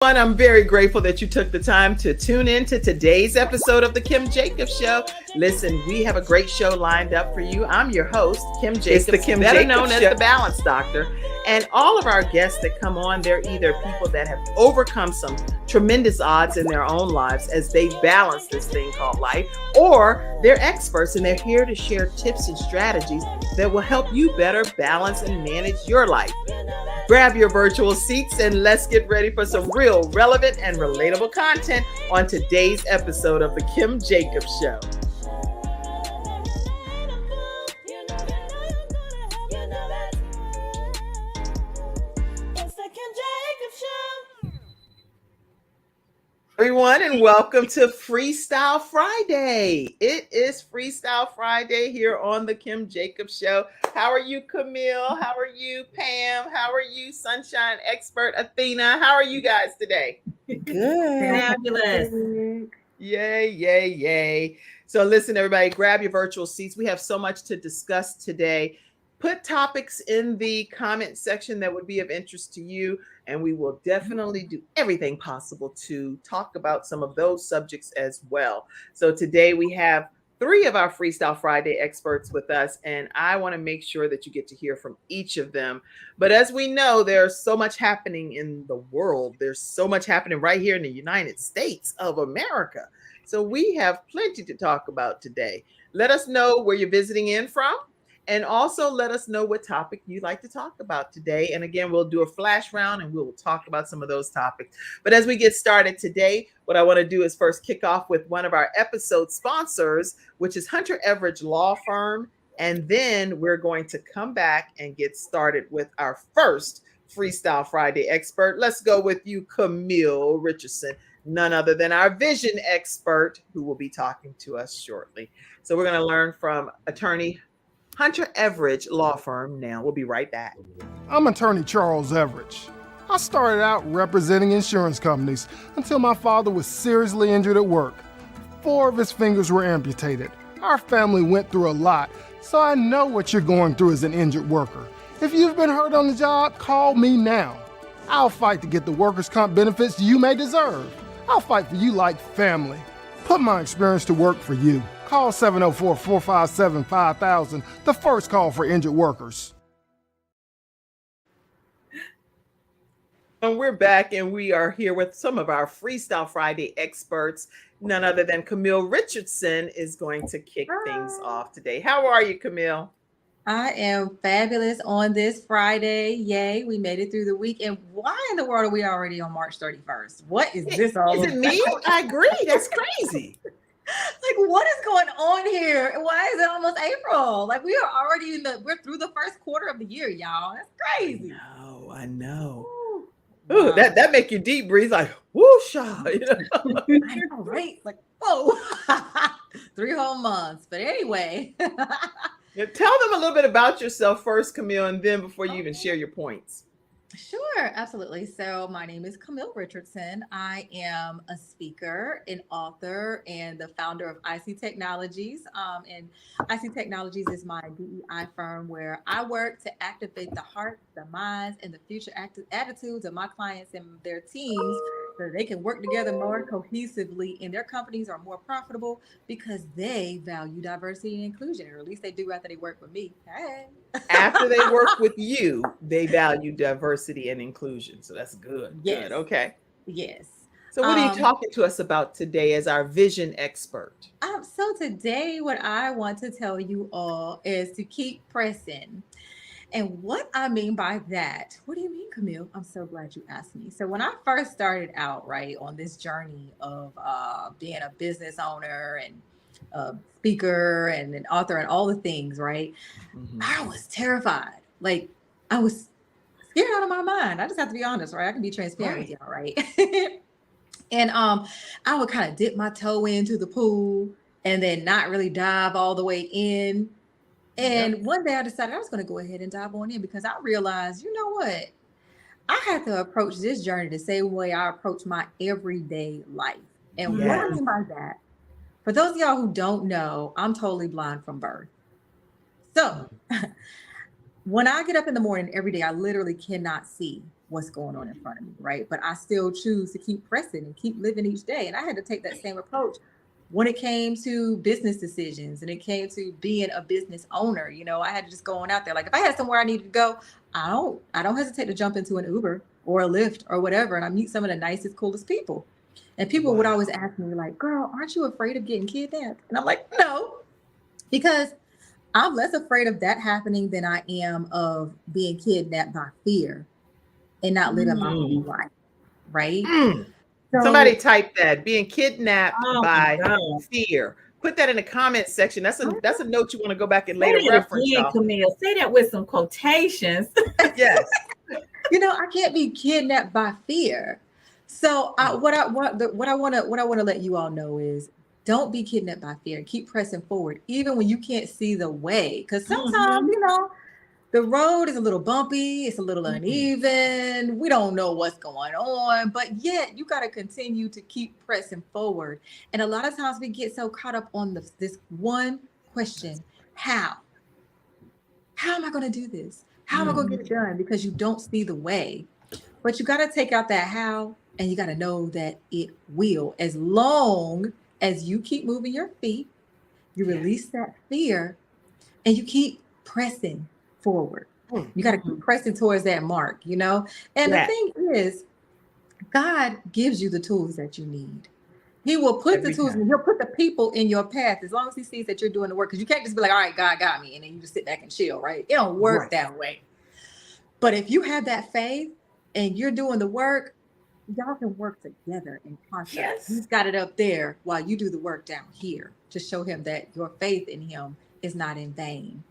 I'm very grateful that you took the time to tune in to today's episode of the Kim Jacobs Show. Listen, we have a great show lined up for you. I'm your host, Kim Jacobs, better known as the Balance Doctor. And all of our guests that come on, they're either people that have overcome some tremendous odds in their own lives as they balance this thing called life, or they're experts and they're here to share tips and strategies that will help you better balance and manage your life. Grab your virtual seats and let's get ready for some real relevant and relatable content on today's episode of the Kim Jacobs Show. Everyone, and welcome to Freestyle Friday. It is Freestyle Friday here on the Kim Jacobs Show. How are you, Camille? How are you, Pam? How are you, Sunshine Expert Athena? How are you guys today? Good. Fabulous. Yay, yay, yay. So listen, everybody, grab your virtual seats. We have so much to discuss today. Put topics in the comment section that would be of interest to you, and we will definitely do everything possible to talk about some of those subjects as well. So today we have 3 of our Freestyle Friday experts with us, and I want to make sure that you get to hear from each of them. But as we know, there's so much happening in the world. There's so much happening right here in the United States of America. So we have plenty to talk about today. Let us know where you're visiting in from. And also let us know what topic you'd like to talk about today. And again, we'll do a flash round and we'll talk about some of those topics. But as we get started today, what I want to do is first kick off with one of our episode sponsors, which is Hunter Everidge Law Firm. And then we're going to come back and get started with our first Freestyle Friday expert. Let's go with you, Camille Richardson, none other than our vision expert who will be talking to us shortly. So we're going to learn from attorney Hunter Everidge Law Firm now. We'll be right back. I'm attorney Charles Everidge. I started out representing insurance companies until my father was seriously injured at work. 4 of his fingers were amputated. Our family went through a lot, so I know what you're going through as an injured worker. If you've been hurt on the job, call me now. I'll fight to get the workers' comp benefits you may deserve. I'll fight for you like family. Put my experience to work for you. Call 704-457-5000, the first call for injured workers. And we're back, and we are here with some of our Freestyle Friday experts. None other than Camille Richardson is going to kick things off today. How are you, Camille? I am fabulous on this Friday. Yay, we made it through the week. And why in the world are we already on March 31st? What is this all about? Is it me? I agree. That's crazy. Like, what is going on here? Why is it almost April? Like, we are already we're through the first quarter of the year, y'all. That's crazy. I know. Wow. That make you deep breathe, like whoosha. You know? I know, right? Like, whoa. 3 whole months. But anyway. Tell them a little bit about yourself first, Camille, and then before you even share your points. Sure, absolutely. So my name is Camille Richardson. I am a speaker, an author, and the founder of IC Technologies. And IC Technologies is my DEI firm where I work to activate the hearts, the minds, and the future attitudes of my clients and their teams so they can work together more cohesively and their companies are more profitable because they value diversity and inclusion, or at least they do after they work with me. Hey. After they work with you, they value diversity and inclusion. So that's good. Yes. Good. Okay. Yes. So what are you talking to us about today as our vision expert? So today, what I want to tell you all is to keep pressing. And what I mean by that, what do you mean, Camille? I'm so glad you asked me. So when I first started out, right, on this journey of being a business owner and a speaker and an author and all the things, right, I was terrified. Like, I was scared out of my mind. I just have to be honest, right? I can be transparent with y'all, right? And I would kind of dip my toe into the pool and then not really dive all the way in. And one day I decided I was going to go ahead and dive on in because I realized, you know what? I had to approach this journey the same way I approach my everyday life. And what I mean by that, for those of y'all who don't know, I'm totally blind from birth. So when I get up in the morning every day, I literally cannot see. what's going on in front of me, right? But I still choose to keep pressing and keep living each day. And I had to take that same approach when it came to business decisions and it came to being a business owner. You know, I had to just go on out there. Like if I had somewhere I needed to go, I don't hesitate to jump into an Uber or a Lyft or whatever. And I meet some of the nicest, coolest people. And people would always ask me, like, girl, aren't you afraid of getting kidnapped? And I'm like, no, because I'm less afraid of that happening than I am of being kidnapped by fear and not living my own life. Right. So, Somebody type that, being kidnapped Oh my by God. fear. Put that in the comment section. That's a note you want to go back and Say later that reference, again, y'all. Camille. Say that with some quotations. Yes. you know, I can't be kidnapped by fear. So what I want to let you all know is don't be kidnapped by fear. Keep pressing forward, even when you can't see the way. Because sometimes, you know, the road is a little bumpy, it's a little uneven. We don't know what's going on, but yet you got to continue to keep pressing forward. And a lot of times we get so caught up on this one question: how? How am I going to do this? How am I going to get it done? Because you don't see the way. But you got to take out that how, and you got to know that it will. As long as you keep moving your feet, you release that fear, and you keep pressing forward. You got to keep pressing towards that mark, you know? And the thing is, God gives you the tools that you need. He will put the tools, and he'll put the people in your path as long as he sees that you're doing the work. Because you can't just be like, all right, God got me, and then you just sit back and chill, right? It don't work that way. But if you have that faith and you're doing the work, y'all can work together in concert. Yes. He's got it up there while you do the work down here to show him that your faith in him is not in vain.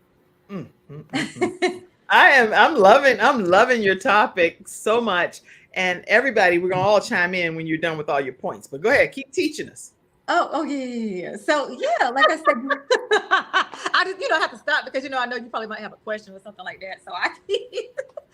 I'm loving your topic so much. And everybody, we're gonna all chime in when you're done with all your points. But go ahead, keep teaching us. Oh yeah. So yeah, like I said, I just have to stop because I know you probably might have a question or something like that. So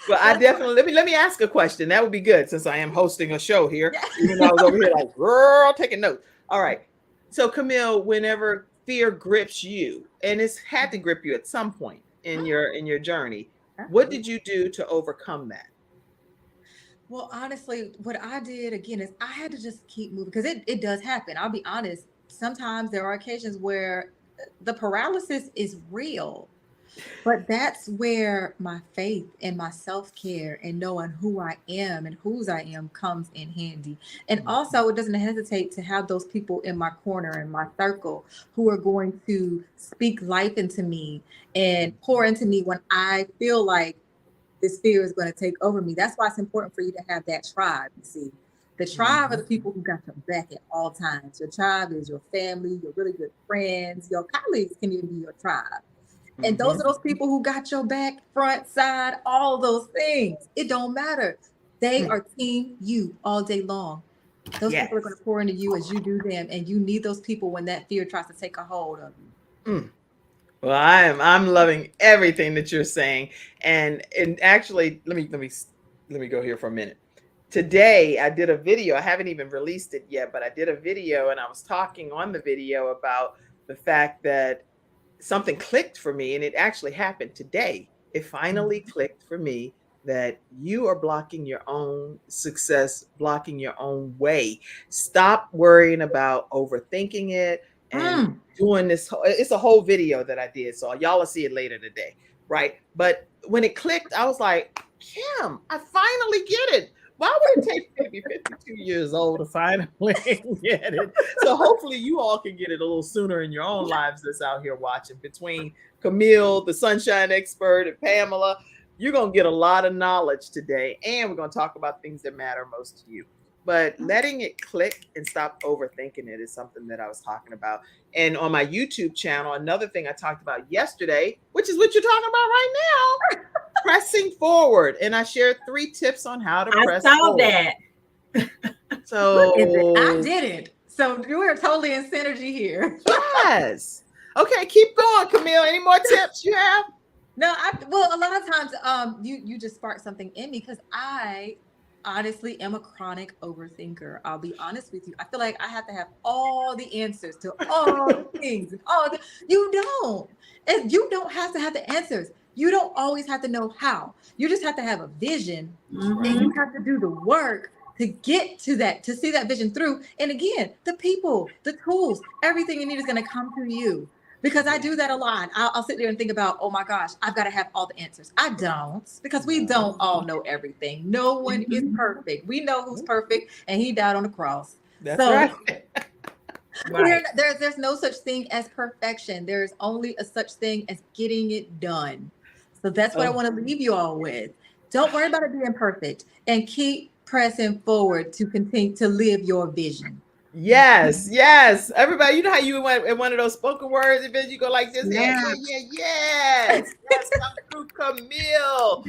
Well, I definitely let me ask a question. That would be good since I am hosting a show here. Even though I was over here like, girl, taking notes. All right. So Camille, whenever fear grips you, and it's had to grip you at some point in your journey, what did you do to overcome that? Well, honestly, what I did again is I had to just keep moving because it does happen. I'll be honest. Sometimes there are occasions where the paralysis is real, but that's where my faith and my self-care and knowing who I am and whose I am comes in handy. And also, it doesn't hesitate to have those people in my corner, in my circle, who are going to speak life into me and pour into me when I feel like this fear is going to take over me. That's why it's important for you to have that tribe. You see, the tribe are the people who got your back at all times. Your tribe is your family, your really good friends, your colleagues can even be your tribe. And those are those people who got your back, front, side, all those things. It don't matter. They are team you all day long. Those people are going to pour into you as you do them. And you need those people when that fear tries to take a hold of you. Well, I'm loving everything that you're saying. And actually, let me go here for a minute. Today I did a video. I haven't even released it yet, but I did a video and I was talking on the video about the fact that something clicked for me, and it actually happened today. It finally clicked for me that you are blocking your own success, blocking your own way. Stop worrying about overthinking it and doing this. It's a whole video that I did, so y'all will see it later today, right? But when it clicked, I was like, Kim, I finally get it. Why would it take me to be 52 years old to finally get it? So hopefully you all can get it a little sooner in your own lives that's out here watching. Between Camille, the sunshine expert, and Pamela, you're going to get a lot of knowledge today. And we're going to talk about things that matter most to you. But letting it click and stop overthinking it is something that I was talking about. And on my YouTube channel, another thing I talked about yesterday, which is what you're talking about right now, pressing forward. And I shared 3 tips on how to press forward. I saw that. So I didn't. So we're totally in synergy here. Yes. Okay, keep going, Camille. Any more tips you have? No, well, a lot of times you just sparked something in me because I honestly am a chronic overthinker. I'll be honest with you. I feel like I have to have all the answers to all the things and you don't. And you don't have to have the answers. You don't always have to know how. You just have to have a vision, and Mhm. you have to do the work to get to that, to see that vision through. And again, the people, the tools, everything you need is going to come through you. Because I do that a lot. I'll sit there and think about, oh my gosh, I've got to have all the answers. I don't, because we don't all know everything. No one is Mhm. perfect. We know who's perfect, and he died on the cross. That's So right. Right. there's no such thing as perfection. There's only a such thing as getting it done. So that's what I Oh, want to leave you all with. Don't worry about it being perfect, and keep pressing forward to continue to live your vision. yes, yes. Everybody, you know how you went in one of those spoken words events, you go like this, yeah, Yeah. yeah, yeah, yes, yes, come through, Camille.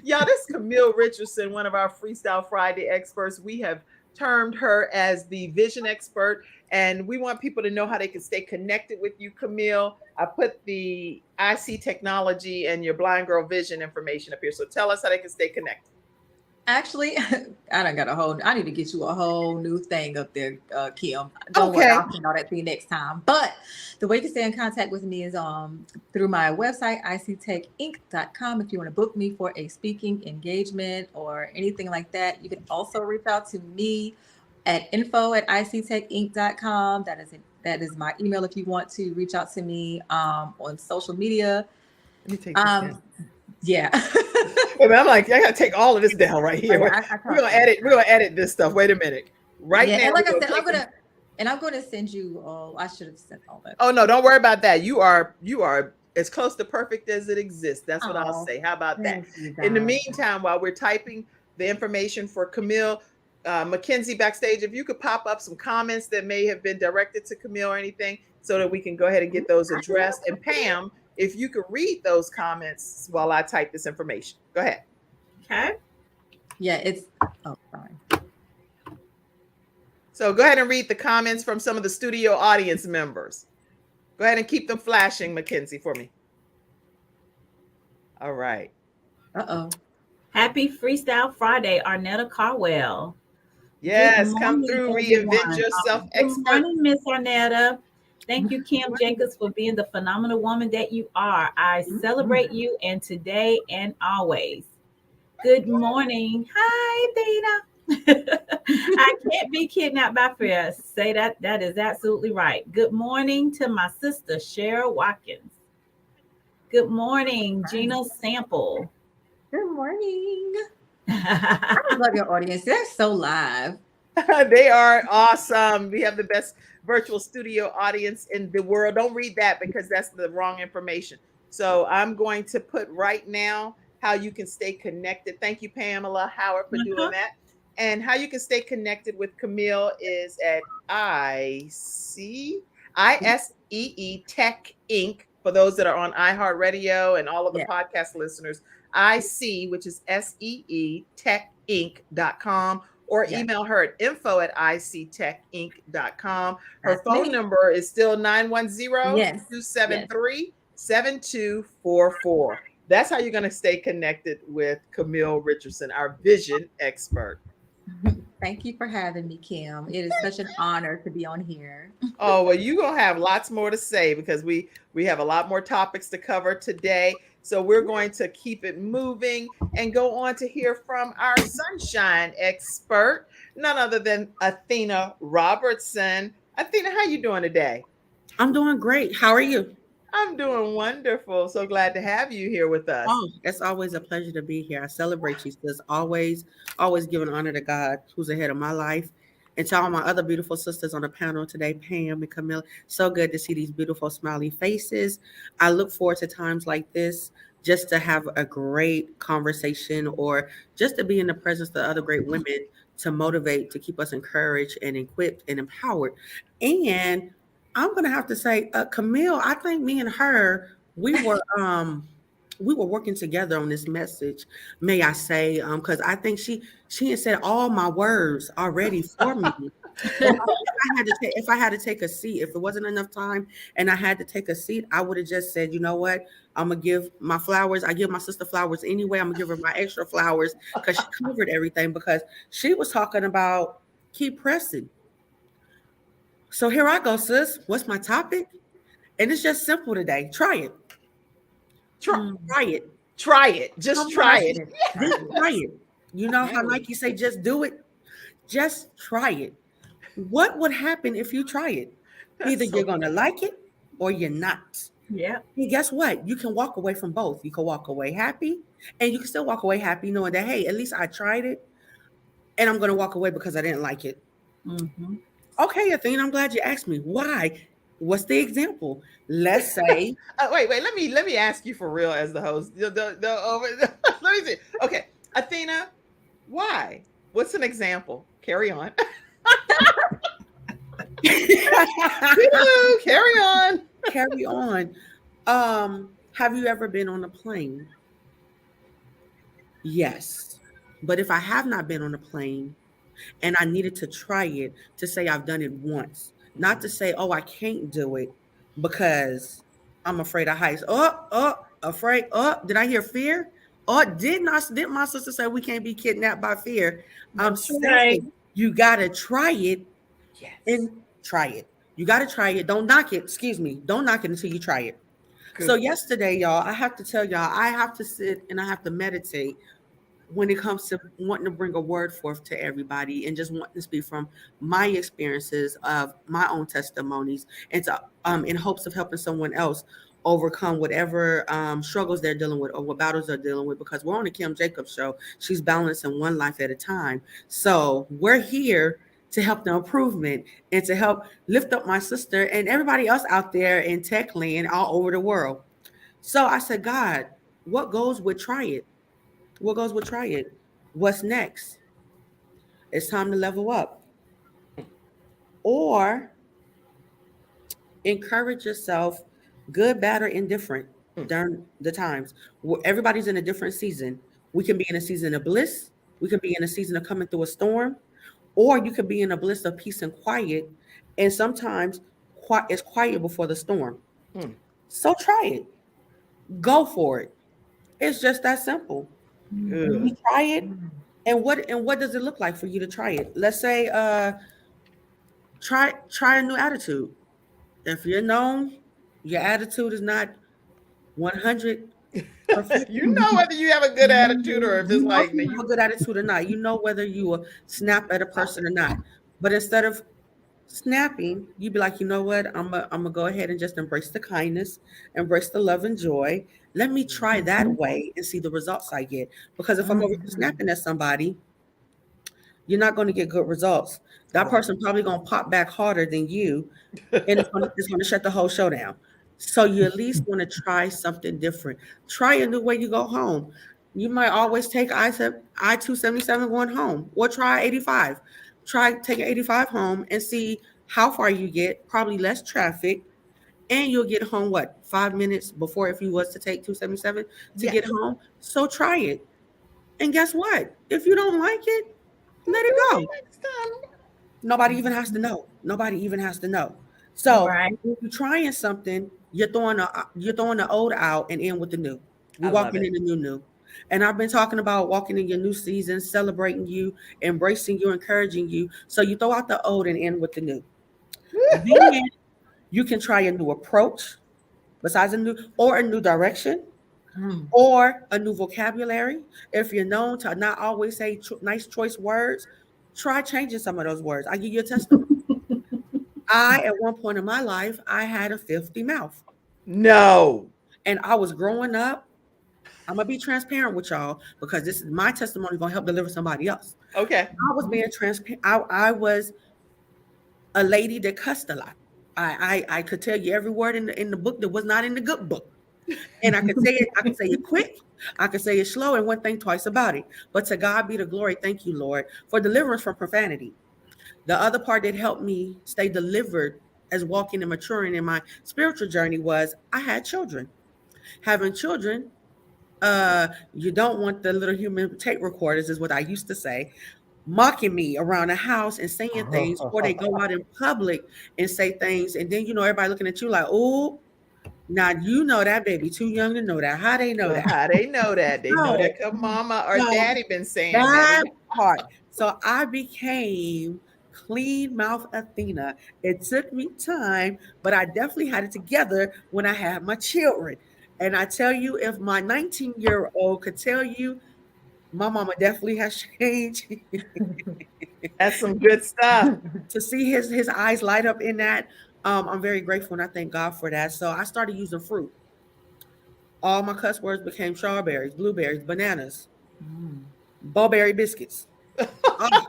Y'all, this Camille Richardson, one of our Freestyle Friday experts. We have termed her as the vision expert, and we want people to know how they can stay connected with you, Camille. I put the IC technology and your blind girl vision information up here. So tell us how they can stay connected. Actually, I need to get you a whole new thing up there, Kim. Don't worry, Okay. I'll send all that to you next time. But the way you can stay in contact with me is through my website, ictechinc.com. If you want to book me for a speaking engagement or anything like that, you can also reach out to me at info@ictechinc.com. That is my email if you want to reach out to me on social media. Let me take this Um, down. yeah. Wait a minute, I'm like, I gotta take all of this down right Oh, here. yeah, I We're talk gonna fast. edit. We're gonna edit this stuff. Wait a minute. Right Yeah, now, and like we're I gonna said, take them. I'm gonna send you. Oh, I should have sent all that. Oh no, don't worry about that. You are as close to perfect as it exists. That's what I'll Oh, say. How about that? thank you, In the guys. meantime, while we're typing the information for Camille, Mackenzie backstage, if you could pop up some comments that may have been directed to Camille or anything, so that we can go ahead and get those I can addressed. And Pam, if you could read those comments while I type this information, go ahead. Okay. Yeah, it's. Oh, sorry. So go ahead and read the comments from some of the studio audience members. Go ahead and keep them flashing, Mackenzie, for me. All right. Uh-oh. Happy Freestyle Friday, Arnetta Carwell. Good Yes, come morning, through, reinvent everyone. yourself, Good expert. morning, Miss Arnetta. Thank you, Kim Jacobs, for being the phenomenal woman that you are. I celebrate you and today and always. Good morning. Hi, Dana. I can't be kidnapped by fear. Say that. That is absolutely right. Good morning to my sister, Cheryl Watkins. Good morning, Gina Sample. Good morning. I love your audience. They're so live. They are awesome. We have the best virtual studio audience in the world. Don't read that because that's the wrong information. So I'm going to put right now how you can stay connected. Thank you, Pamela Howard, for doing Uh-huh. that. And how you can stay connected with Camille is at ISEE Tech Inc. For those that are on iHeartRadio and all of the Yeah. podcast listeners, IC, which is SEE techinc.com, or Yeah. email her at info@ictechinc.com. Her That's phone me. number is still 910 Yes. 273 7244. That's how you're going to stay connected with Camille Richardson, our vision expert. Thank you for having me, Kim. It is such an honor to be on here. Oh, well, you're going to have lots more to say because we have a lot more topics to cover today. So we're going to keep it moving and go on to hear from our sunshine expert, none other than Athena Robertson. Athena, how you doing today? I'm doing great. How are you? I'm doing wonderful. So glad to have you here with us. Oh, it's always a pleasure to be here. I celebrate you, sis. Always giving honor to God, who's ahead of my life. And to all my other beautiful sisters on the panel today, Pam and Camilla. So good to see these beautiful smiley faces. I look forward to times like this just to have a great conversation or just to be in the presence of other great women to motivate, to keep us encouraged and equipped and empowered. And I'm gonna have to say, Camille, I think me and her, we were working together on this message, may I say, because I think she had said all my words already for me. If I had to take a seat, if it wasn't enough time and I had to take a seat, I would have just said, you know what? I'm gonna give my flowers. I give my sister flowers anyway. I'm gonna give her my extra flowers because she covered everything because she was talking about keep pressing. So here I go, sis. What's my topic? And it's just simple today. Try it. Try, Try it. try it. Just Come on, I try said it. it. Just try it. You know how Yes. Nike say just do it? Just try it. What would happen if you try it? Either That's you're so gonna like it or you're not. Yeah. And guess what? You can walk away from both. You can walk away happy, and you can still walk away happy knowing that, hey, at least I tried it, and I'm gonna walk away because I didn't like it. Mm-hmm. Okay, Athena, I'm glad you asked me. Why? What's the example? Let's say wait. Let me ask you for real as the host. Let me see. Okay, Athena, why? What's an example? Carry on. Carry on. carry on. Have you ever been on a plane? Yes. But if I have not been on a plane and I needed to try it, to say I've done it once, not to say, oh, I can't do it because I'm afraid of heights. Afraid. Oh, did I hear fear? Oh, did my sister say we can't be kidnapped by fear? I'm That's right. saying you gotta try it Yes. and try it. You gotta try it. Don't knock it. Excuse me. Don't knock it until you try it. So Good. yesterday, y'all, I have to tell y'all, I have to sit and I have to meditate when it comes to wanting to bring a word forth to everybody and just wanting to speak from my experiences of my own testimonies and to in hopes of helping someone else overcome whatever struggles they're dealing with or what battles they're dealing with, because we're on the Kim Jacobs show. She's balancing one life at a time. So we're here to help the improvement and to help lift up my sister and everybody else out there in tech land all over the world. So I said, God, what goes with try it? What goes with try it? What's next? It's time to level up. Or encourage yourself, good, bad, or indifferent Mm. during the times. Everybody's in a different season. We can be in a season of bliss. We can be in a season of coming through a storm. Or you could be in a bliss of peace and quiet. And sometimes it's quiet before the storm. Mm. So try it. Go for it. It's just that simple. Mm-hmm. Good. You try it, and what does it look like for you to try it? Let's say try a new attitude. If you're known your attitude is not 100 perfect, You know whether you have a good attitude or if it's you know if like, no, you you. have a good attitude or not. You know whether you will snap at a person or not. But instead of snapping, you be like, you know what? I'm gonna go ahead and just embrace the kindness, embrace the love and joy. Let me try that way and see the results I get. Because if I'm over here Mm-hmm. snapping at somebody, you're not going to get good results. That Right. person probably going to pop back harder than you, and it's going to shut the whole show down. So you at least want to try something different. Try a new way you go home. You might always take I-277 going home, or try 85. Try taking 85 home and see how far you get. Probably less traffic, and you'll get home what 5 minutes before if you was to take 277 to get Yes. home. So try it, and guess what? If you don't like it, Don't let do it it go. next time. Nobody even has to know. Nobody even has to know. So Right. when you're trying something, you're throwing the old out and in with the new. I We're love walking it. in the new. And I've been talking about walking in your new season, celebrating you, embracing you, encouraging you. So you throw out the old and in with the new. Then you can try a new approach besides a new direction Mm. or a new vocabulary. If you're known to not always say nice choice words, try changing some of those words. I give you a testimony. At one point in my life, I had a filthy mouth. No. And I was growing up. I'm gonna be transparent with y'all because this is my testimony gonna help deliver somebody else. Okay. I was being transparent. I was a lady that cussed a lot. I could tell you every word in the book that was not in the good book. And I could say it quick, I could say it slow, and one thing twice about it. But to God be the glory. Thank you, Lord, for deliverance from profanity. The other part that helped me stay delivered as walking and maturing in my spiritual journey was I had children. Having children, you don't want the little human tape recorders, is what I used to say, mocking me around the house and saying things, or they go out in public and say things, and then everybody looking at you like, oh, now you know that baby too young to know that. How they know that? How they know that? They know No, that because mama or no, daddy been saying that. that part. So I became clean mouth Athena. It took me time, but I definitely had it together when I had my children. And I tell you, if my 19-year-old could tell you, my mama definitely has changed. That's some good stuff. To see his eyes light up in that, I'm very grateful and I thank God for that. So I started using fruit. All my cuss words became strawberries, blueberries, bananas, bawberry biscuits, oh,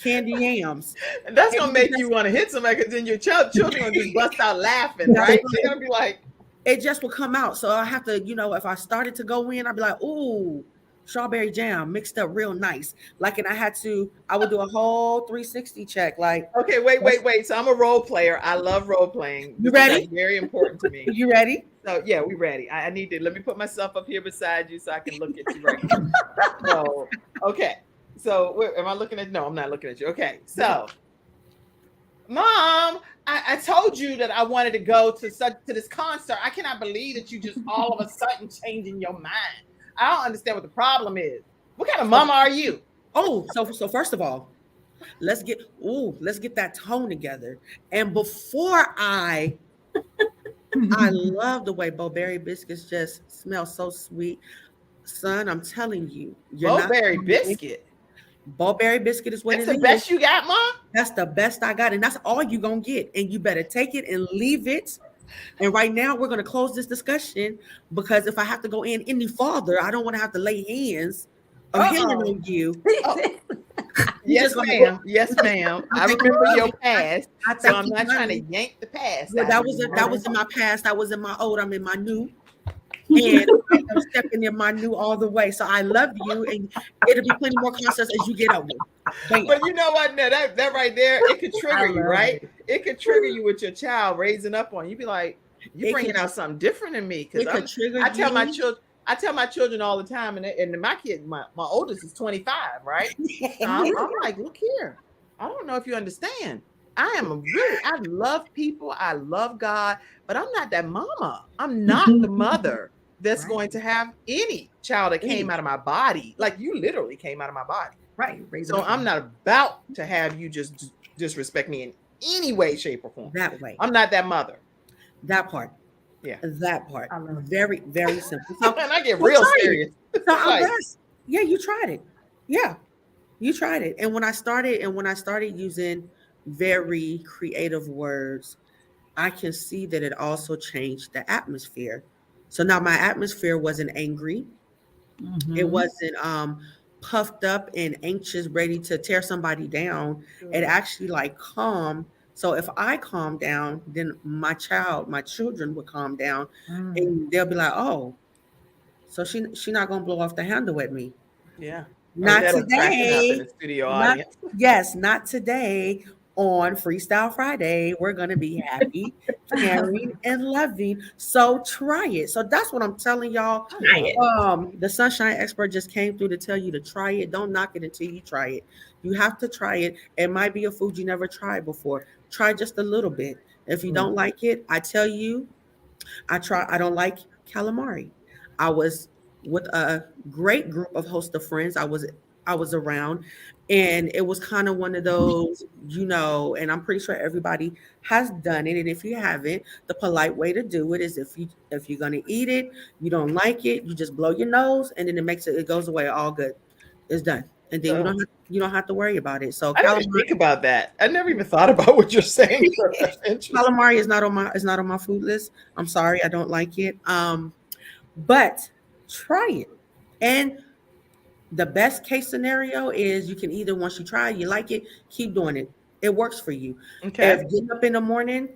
candy yams. And that's And gonna make you want to hit somebody because then your children gonna just bust out laughing, That's right? right. They're gonna be like, It just will come out. So I have to, if I started to go in, I'd be like, ooh, strawberry jam mixed up real nice. Like, and I would do a whole 360 check. Like, okay, wait. So I'm a role player. I love role playing. You This is ready? like very important to me. you ready? So yeah, we ready. I need to let me put myself up here beside you so I can look at you right now. So okay. So am I looking at? No, I'm not looking at you. Okay. So, Mom, I told you that I wanted to go to this concert. I cannot believe that you just all of a sudden changing your mind. I don't understand what the problem is. What kind of mama are you? Oh, so first of all, let's get that tone together. And before I love the way Bowberry biscuits just smell so sweet. Son, I'm telling you, you're not Bowberry biscuit. Bowberry biscuit is what That's it the is. best you got, Mom? That's the best I got, and that's all you're gonna get. And you better take it and leave it. And right now, we're gonna close this discussion because if I have to go in any farther, I don't want to have to lay hands or hand on you. Oh. You Yes, just gonna ma'am. Yes, ma'am. I remember your past, I so think I'm you not trying to learned. yank the past. Yeah, out that of was you. that was in my past. That was in my old. I'm in my new. And I am stepping in my new all the way. So I love you, and it'll be plenty more concerts as you get older. Bam. But you know what? No, that right there, it could trigger you, right? It could trigger you with your child raising up on you. Be like, you It bringing could- out something different in me It could because trigger I tell my you. children. I tell my children all the time, and my kid, my oldest is 25, right? So I'm like, look here. I don't know if you understand. I love people. I love God, but I'm not that mama. I'm not the mother that's Right. going to have any child that came out of my body. Like you literally came out of my body. Right. So I'm not about to have you just disrespect me in any way, shape, or form. That way. I'm not that mother. That part. Yeah. That part. I love it. Very, very simple. So, And I get Well, real try it. serious. so I'm Like, glad. Yeah, you tried it. Yeah, you tried it. And when I started using very creative words, I can see that it also changed the atmosphere. So now my atmosphere wasn't angry. It wasn't puffed up and anxious, ready to tear somebody down. It actually like calm. So if I calm down, then my children would calm down, and they'll be like, "Oh, so she not gonna blow off the handle at me? yeah. Not That'll cracking up in today. the studio Not audience. yes, not today." On Freestyle Friday, we're gonna be happy, caring, and loving. So try it. So that's what I'm telling y'all. Try it. The sunshine expert just came through to tell you to try it. Don't knock it until you try it. You have to try it. It might be a food you never tried before. Try just a little bit. If you don't like it, I tell you, I don't like calamari. I was with a great group of host of friends. I was around, and it was kind of one of those, and I'm pretty sure everybody has done it. And if you haven't, the polite way to do it is if you're gonna eat it, you don't like it, you just blow your nose, and then it goes away all good. It's done. And then you don't have to worry about it. So I didn't even think about that. I never even thought about what you're saying. That's interesting. calamari is not on my food list. I'm sorry, I don't like it. But try it. And the best case scenario is you can either, once you try it, you like it, keep doing it. It works for you. Okay. If getting up in the morning,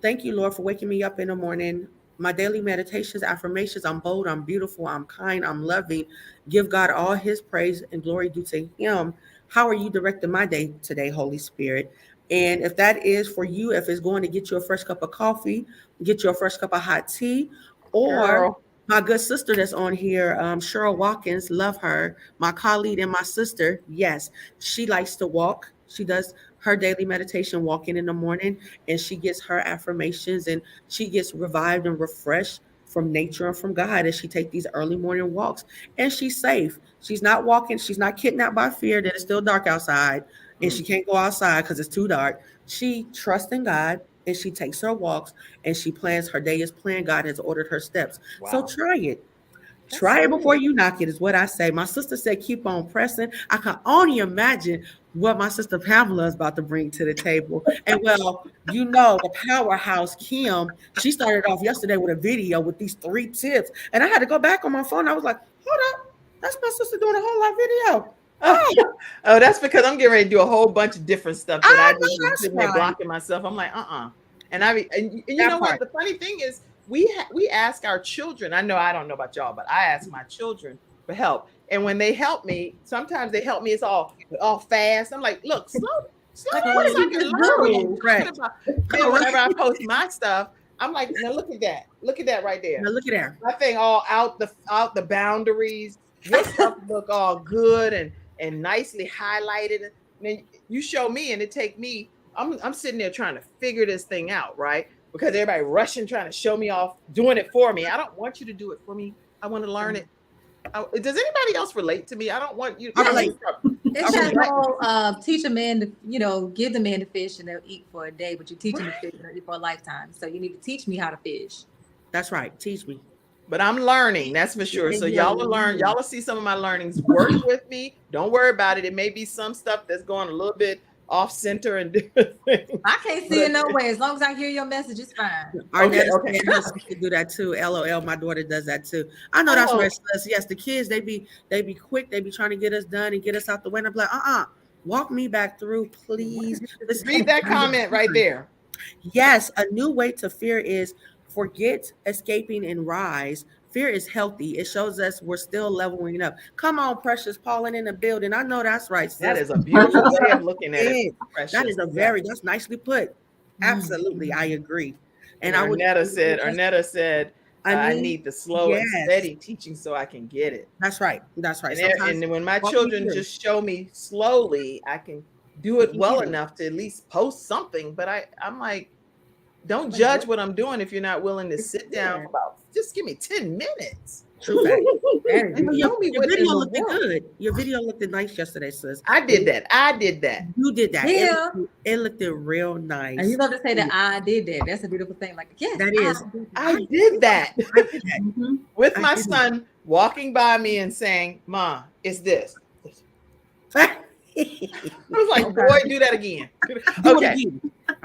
thank you, Lord, for waking me up in the morning. My daily meditations, affirmations, I'm bold, I'm beautiful, I'm kind, I'm loving. Give God all his praise and glory due to him. How are you directing my day today, Holy Spirit? And if that is for you, if it's going to get you a fresh cup of coffee, get you a fresh cup of hot tea, or Girl. my good sister that's on here, Cheryl Watkins, love her, my colleague and my sister. Yes, she likes to walk. She does her daily meditation walking in the morning, and she gets her affirmations, and she gets revived and refreshed from nature and from God as she take these early morning walks. And she's safe. She's not walking. She's not kidnapped by fear that it's still dark outside and she can't go outside because it's too dark. She trusts in God. and she takes her walks and she plans. Her day is planned. God has ordered her steps. So Wow. try it. That's Try it good. before you knock it, is what I say. My sister said, keep on pressing. I can only imagine what my sister Pamela is about to bring to the table. And well, the powerhouse Kim, she started off yesterday with a video with these 3 tips. And I had to go back on my phone. I was like, hold up. That's my sister doing a whole live video. Oh, that's because I'm getting ready to do a whole bunch of different stuff that I I just know been that's sitting there right. blocking myself. I'm like, And you That know what? part. The funny thing is, we ask our children. I know I don't know about y'all, but I ask my children for help. And when they help me, sometimes they help me. It's all fast. I'm like, look, slow Like, down what so did I you can just learn what you're do? talking Correct. about. Then whenever I post my stuff, I'm like, now look at that. Look at that right there. Now look at there. My thing all out the boundaries. Your stuff look all good and nicely highlighted. And then you show me, and it take me. I'm sitting there trying to figure this thing out, right? Because everybody rushing, trying to show me off, doing it for me. I don't want you to do it for me. I want to learn it. Does anybody else relate to me? I don't want you. I relate. It's I that whole teach a man to, give the man the fish and they'll eat for a day, but you teach him to fish and they'll eat for a lifetime. So you need to teach me how to fish. That's right. Teach me. But I'm learning, that's for sure. So Yeah, y'all will learn. Y'all will see some of my learnings. Work with me. Don't worry about it. It may be some stuff that's going a little bit off center and different things. I can't see it no way. As long as I hear your message, it's fine. Okay. To do that too. LOL. My daughter does that too. I know that's right. Yes, the kids they be quick. They be trying to get us done and get us out the way. And I'm like, walk me back through, please. Read that comment right there. Yes, a new way to fear is forget escaping and rise. Fear is healthy. It shows us we're still leveling up. Come on, Precious Pauline in the building. I know that's right, sis. That is a beautiful way of looking at it. That is that's nicely put. Absolutely, I agree. And Arnetta said, I need the slow and steady teaching so I can get it. That's right. That's right. And when my children just show me slowly, I can do it well enough to at least post something. But I'm like, don't judge what I'm doing if you're not willing to sit down about. Just give me 10 minutes. True fact. Your video looked good. Your video looked nice yesterday, sis. I did that. You did that. Yeah. It looked real nice. And you love to say that I did that. That's a beautiful thing. Like, yes, that is. I did that. With my son walking by me and saying, "Ma, it's this." I was like, boy, do that again. Okay.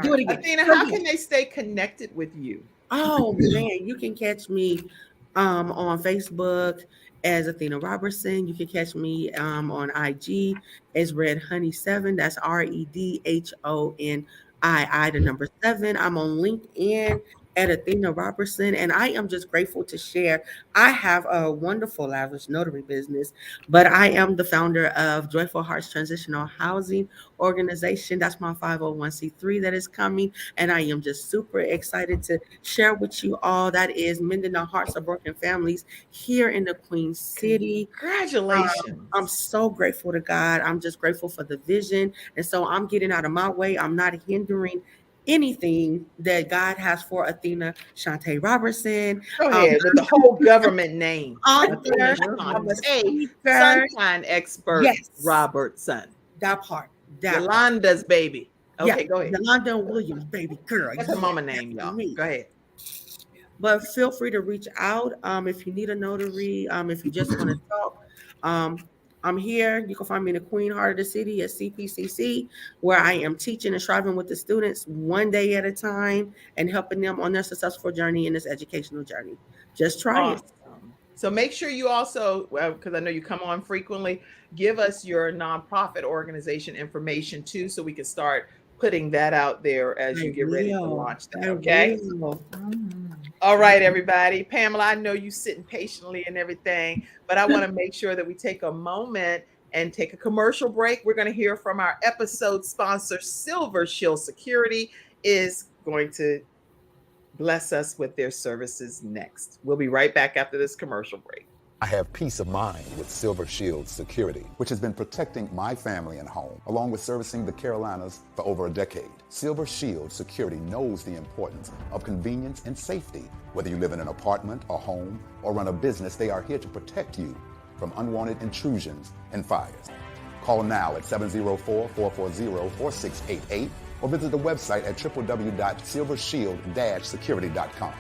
Do it again. Athena, how can they stay connected with you? Oh man, you can catch me on Facebook as Athena Robertson. You can catch me on IG as Red Honey 7. That's REDHONII, the number 7. I'm on LinkedIn at Athena Robertson, and I am just grateful to share. I have a wonderful lavish notary business, but I am the founder of Joyful Hearts Transitional Housing Organization. That's my 501c3 that is coming, and I am just super excited to share with you all. That is mending the hearts of broken families here in the Queen City. Congratulations. I'm so grateful to God. I'm just grateful for the vision, and so I'm getting out of my way. I'm not hindering anything that God has for Athena Shantae Robertson. Go ahead with the whole government name. Author, Sunshine Expert Robertson. That part. Yolanda's baby. Okay, go ahead. Yolanda Williams, baby girl. That's her mama name, y'all. Go ahead. But feel free to reach out if you need a notary, if you just want to talk. I'm here. You can find me in the Queen Heart of the City at CPCC, where I am teaching and striving with the students one day at a time and helping them on their successful journey in this educational journey. Just try it. So make sure you also, because I know you come on frequently, give us your nonprofit organization information too, so we can start putting that out there as you get ready to launch that. Okay. All right, everybody. Pamela, I know you sitting patiently and everything, but I want to make sure that we take a moment and take a commercial break. We're going to hear from our episode sponsor, Silver Shield Security, is going to bless us with their services next. We'll be right back after this commercial break. I have peace of mind with Silver Shield Security, which has been protecting my family and home, along with servicing the Carolinas for over a decade. Silver Shield Security knows the importance of convenience and safety. Whether you live in an apartment, a home, or run a business, they are here to protect you from unwanted intrusions and fires. Call now at 704-440-4688 or visit the website at www.silvershield-security.com.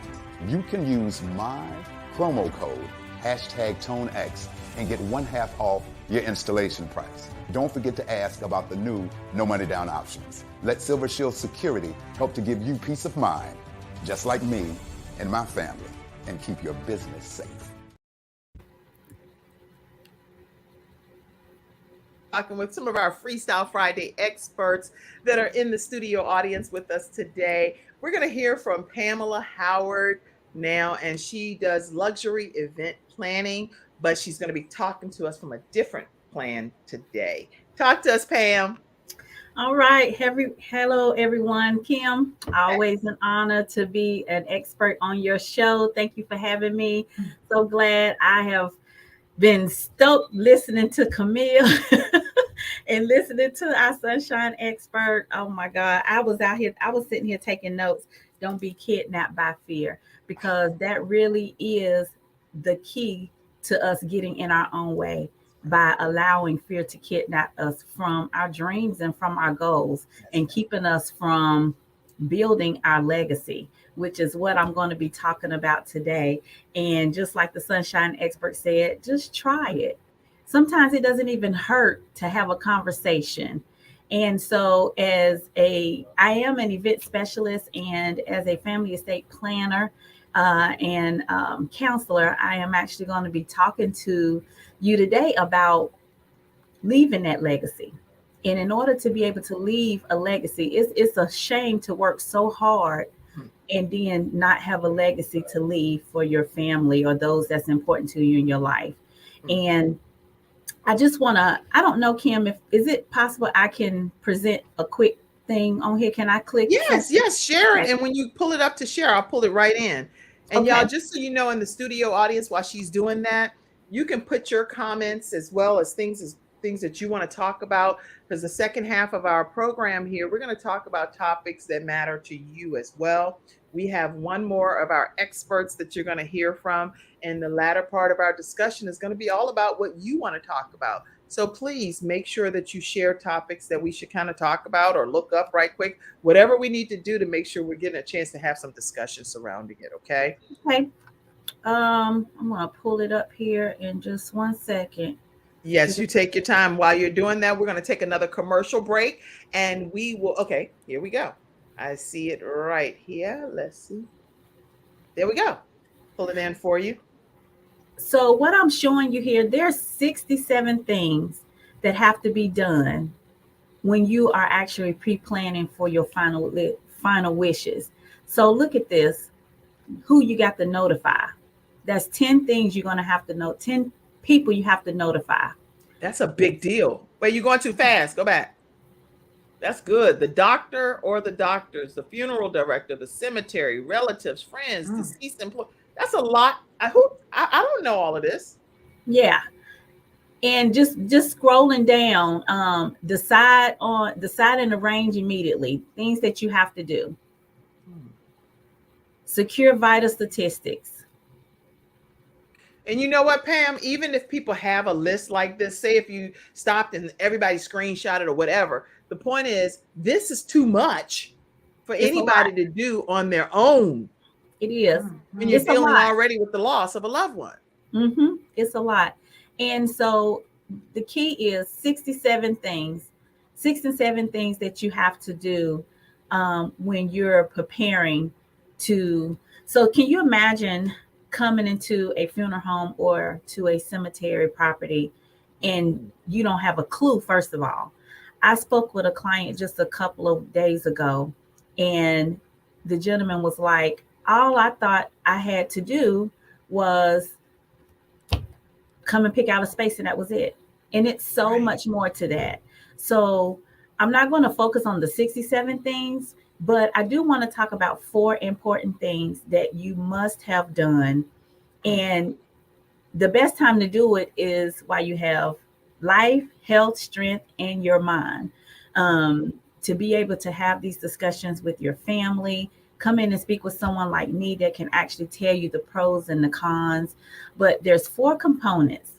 You can use my promo code #ToneX and get 1/2 off your installation price. Don't forget to ask about the new no money down options. Let Silver Shield Security help to give you peace of mind, just like me and my family, and keep your business safe. Talking with some of our Freestyle Friday experts that are in the studio audience with us today. We're going to hear from Pamela Howard now, and she does luxury event planning, but she's going to be talking to us from a different plan today. Talk to us, Pam. All right. Hello, everyone. Kim, always an honor to be an expert on your show. Thank you for having me. So glad I have been stoked listening to Camille and listening to our sunshine expert. Oh my God. I was sitting here taking notes. Don't be kidnapped by fear, because that really is the key to us getting in our own way, by allowing fear to kidnap us from our dreams and from our goals, and keeping us from building our legacy, which is what I'm going to be talking about today. And just like the sunshine expert said, just try it. Sometimes it doesn't even hurt to have a conversation. And so I am an event specialist, and as a family estate planner and counselor, I am actually going to be talking to you today about leaving that legacy. And in order to be able to leave a legacy, it's a shame to work so hard and then not have a legacy to leave for your family or those that's important to you in your life. And I just want to, I don't know, Kim, is it possible I can present a quick thing on here? Can I click? Yes, share it. And when you pull it up to share, I'll pull it right in. And y'all, just so you know, in the studio audience, while she's doing that, you can put your comments as well as things that you want to talk about, because the second half of our program here, we're going to talk about topics that matter to you as well. We have one more of our experts that you're going to hear from, and the latter part of our discussion is going to be all about what you want to talk about. So please make sure that you share topics that we should kind of talk about or look up right quick, whatever we need to do to make sure we're getting a chance to have some discussion surrounding it. Okay. I'm going to pull it up here in just 1 second. Yes, you take your time. While you're doing that, we're going to take another commercial break, and we will. Okay, here we go. I see it right here. Let's see. There we go. Pull it in for you. So what I'm showing you here, there's 67 things that have to be done when you are actually pre-planning for your final wishes. So look at this. Who you got to notify. That's 10 things you're going to have to know. 10 people you have to notify. That's a big deal. Wait, you're going too fast. Go back. That's good. The doctor or the doctors, the funeral director, the cemetery, relatives, friends, deceased employees. That's a lot. I don't know all of this. Yeah. And just scrolling down, decide and arrange immediately things that you have to do. Secure vital statistics. And you know what, Pam, even if people have a list like this, say if you stopped and everybody screenshot it or whatever, the point is this is too much for anybody to do on their own. It is. When you're dealing already with the loss of a loved one. It's a lot. And so the key is 67 things that you have to do when you're preparing to. So can you imagine coming into a funeral home or to a cemetery property and you don't have a clue? First of all, I spoke with a client just a couple of days ago, and the gentleman was like, all I thought I had to do was come and pick out a space, and that was it. And it's so much more to that. So I'm not going to focus on the 67 things, but I do want to talk about 4 important things that you must have done. And the best time to do it is while you have life, health, strength, and your mind. To be able to have these discussions with your family, come in and speak with someone like me that can actually tell you the pros and the cons. But there's 4 components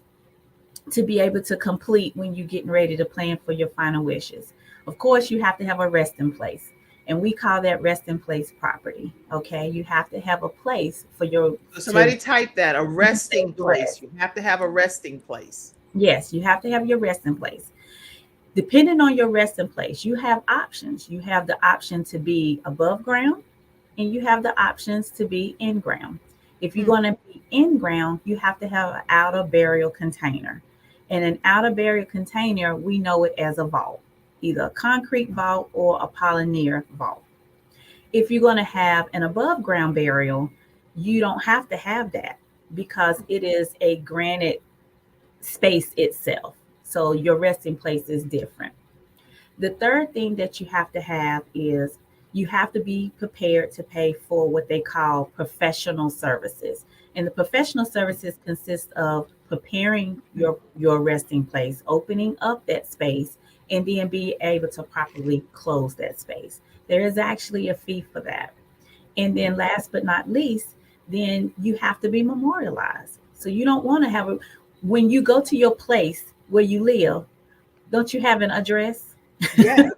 to be able to complete when you're getting ready to plan for your final wishes. Of course, you have to have a resting place. And we call that resting place property. Okay. You have to have a place for your So to somebody type that, a resting place. rest. You have to have a resting place. Yes, you have to have your resting place. Depending on your resting place, you have options. You have the option to be above ground and you have the options to be in ground. If you're going to be in ground, you have to have an outer burial container. And an outer burial container, we know it as a vault, either a concrete vault or a polymer vault. If you're going to have an above ground burial, you don't have to have that because it is a granite space itself. So your resting place is different. The third thing that you have to have is you have to be prepared to pay for what they call professional services. And the professional services consist of preparing your resting place, opening up that space, and then be able to properly close that space. There is actually a fee for that. And then last but not least, then you have to be memorialized. So you don't want to have a, when you go to your place where you live, don't you have an address? Yeah.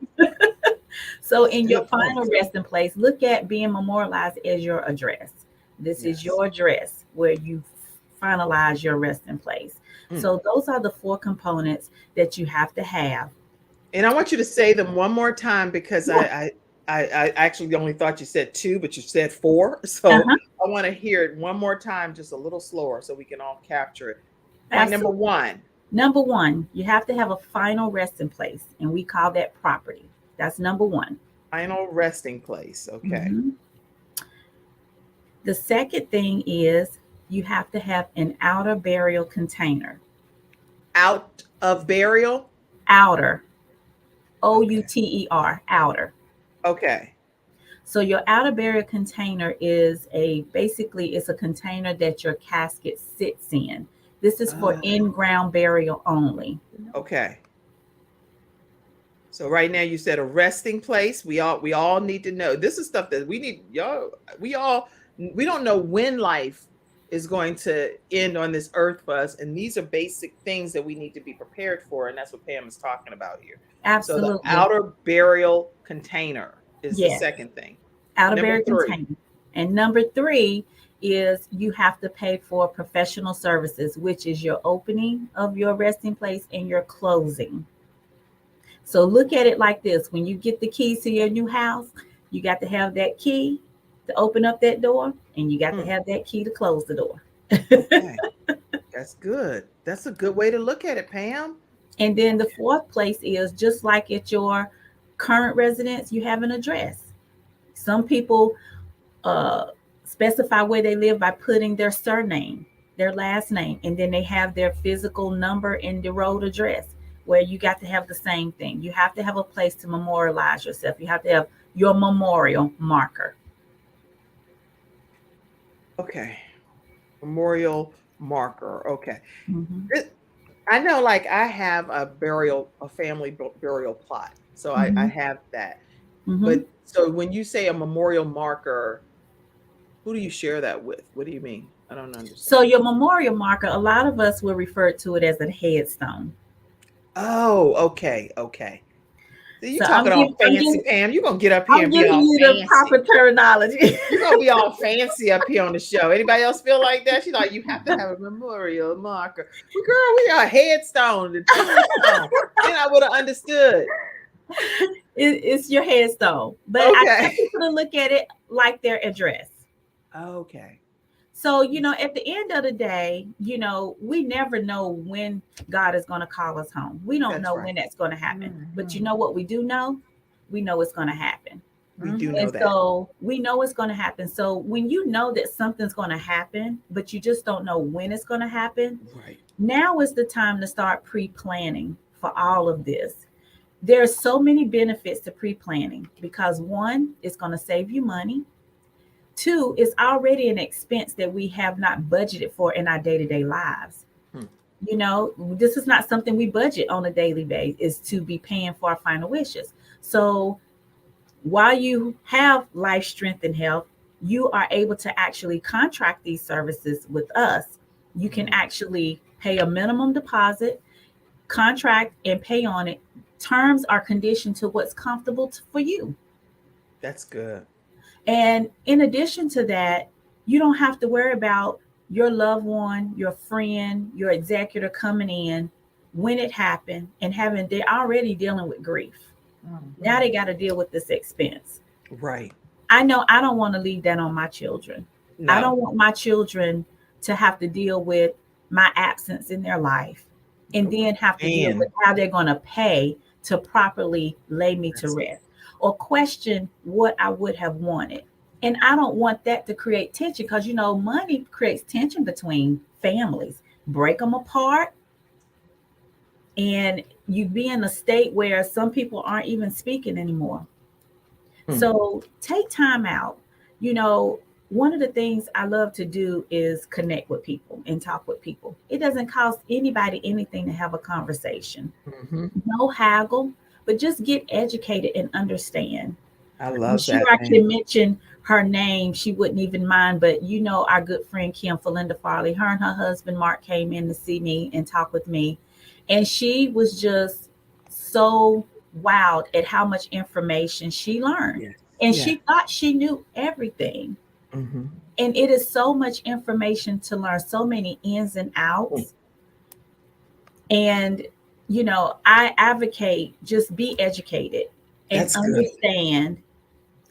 So in your Good point. final resting place, look at being memorialized as your address. This is Yes. your address where you finalize your resting place. So those are the 4 components that you have to have. And I want you to say them one more time because Yeah. I actually only thought you said 2, but you said 4. So Uh-huh. I want to hear it one more time, just a little slower so we can all capture it. Point number Absolutely. 1. Number 1, you have to have a final resting place, and we call that property. That's number 1. Final resting place. Okay. Mhm. The second thing is you have to have an outer burial container. Out of burial. Outer, outer, outer. Okay. So your outer burial container is basically it's a container that your casket sits in. This is for in-ground burial only. Okay. So right now you said a resting place. We all need to know. This is stuff that we need y'all. We don't know when life is going to end on this earth for us, and these are basic things that we need to be prepared for, and that's what Pam is talking about here. So the Absolutely. outer burial container is the Yes. second thing. Outer Number burial 3. container. And number 3 is you have to pay for professional services, which is your opening of your resting place and your closing. So look at it like this. When you get the keys to your new house, you got to have that key to open up that door, and you got to have that key to close the door. Okay. That's good. That's a good way to look at it, Pam. And then the 4th place is just like at your current residence, you have an address. Some people specify where they live by putting their surname, their last name, and then they have their physical number and the road address, where you got to have the same thing. You have to have a place to memorialize yourself. You have to have your memorial marker. Okay. Memorial marker. Okay. Mm-hmm. I know, like I have a family burial plot. So I have that. Mm-hmm. But so when you say a memorial marker, who do you share that with? What do you mean? I don't understand. So your memorial marker, a lot of us will refer to it as a headstone. Oh, okay. Okay. So you So talking all fancy, Pam. You're gonna get up here I'm and be giving all you fancy. the proper terminology. You're gonna be all fancy up here on the show. Anybody else feel like that? She's like, you have to have a memorial marker. Well, girl, we are a headstone, the tombstone. Then I would have understood. It's your headstone. But Okay. I want people to look at it like their address. Okay. So, at the end of the day, we never know when God is going to call us home. We don't know when that's going to happen. Mm-hmm. But you know what we do know? We know it's going to happen. We do know And that. so we know it's going to happen. So when you know that something's going to happen, but you just don't know when it's going to happen, Right. now is the time to start pre-planning for all of this. There are so many benefits to pre-planning because 1, it's going to save you money. 2, it's already an expense that we have not budgeted for in our day-to-day lives. This is not something we budget on a daily basis, is to be paying for our final wishes. So while you have life, strength, and health, you are able to actually contract these services with us. You can actually pay a minimum deposit, contract and pay on it terms are conditioned to what's comfortable for you. That's good. And in addition to that, you don't have to worry about your loved one, your friend, your executor coming in when it happened and having, they're already dealing with grief. Now they got to deal with this expense. Right. I know I don't want to leave that on my children. No. I don't want my children to have to deal with my absence in their life and then have to deal with how they're going to pay to properly lay me to rest or question what I would have wanted. And I don't want that to create tension because, you know, money creates tension between families, break them apart. And you be in a state where some people aren't even speaking anymore. So take time out. You know, one of the things I love to do is connect with people and talk with people. It doesn't cost anybody anything to have a conversation. No haggle, but just get educated and understand. I love I'm sure that. I can mention her name. She wouldn't even mind, but you know, our good friend Kim Felinda Farley, her and her husband Mark came in to see me and talk with me. And she was just so wowed at how much information she learned. And she thought she knew everything. And it is so much information to learn, so many ins and outs. And, you know, I advocate just be educated and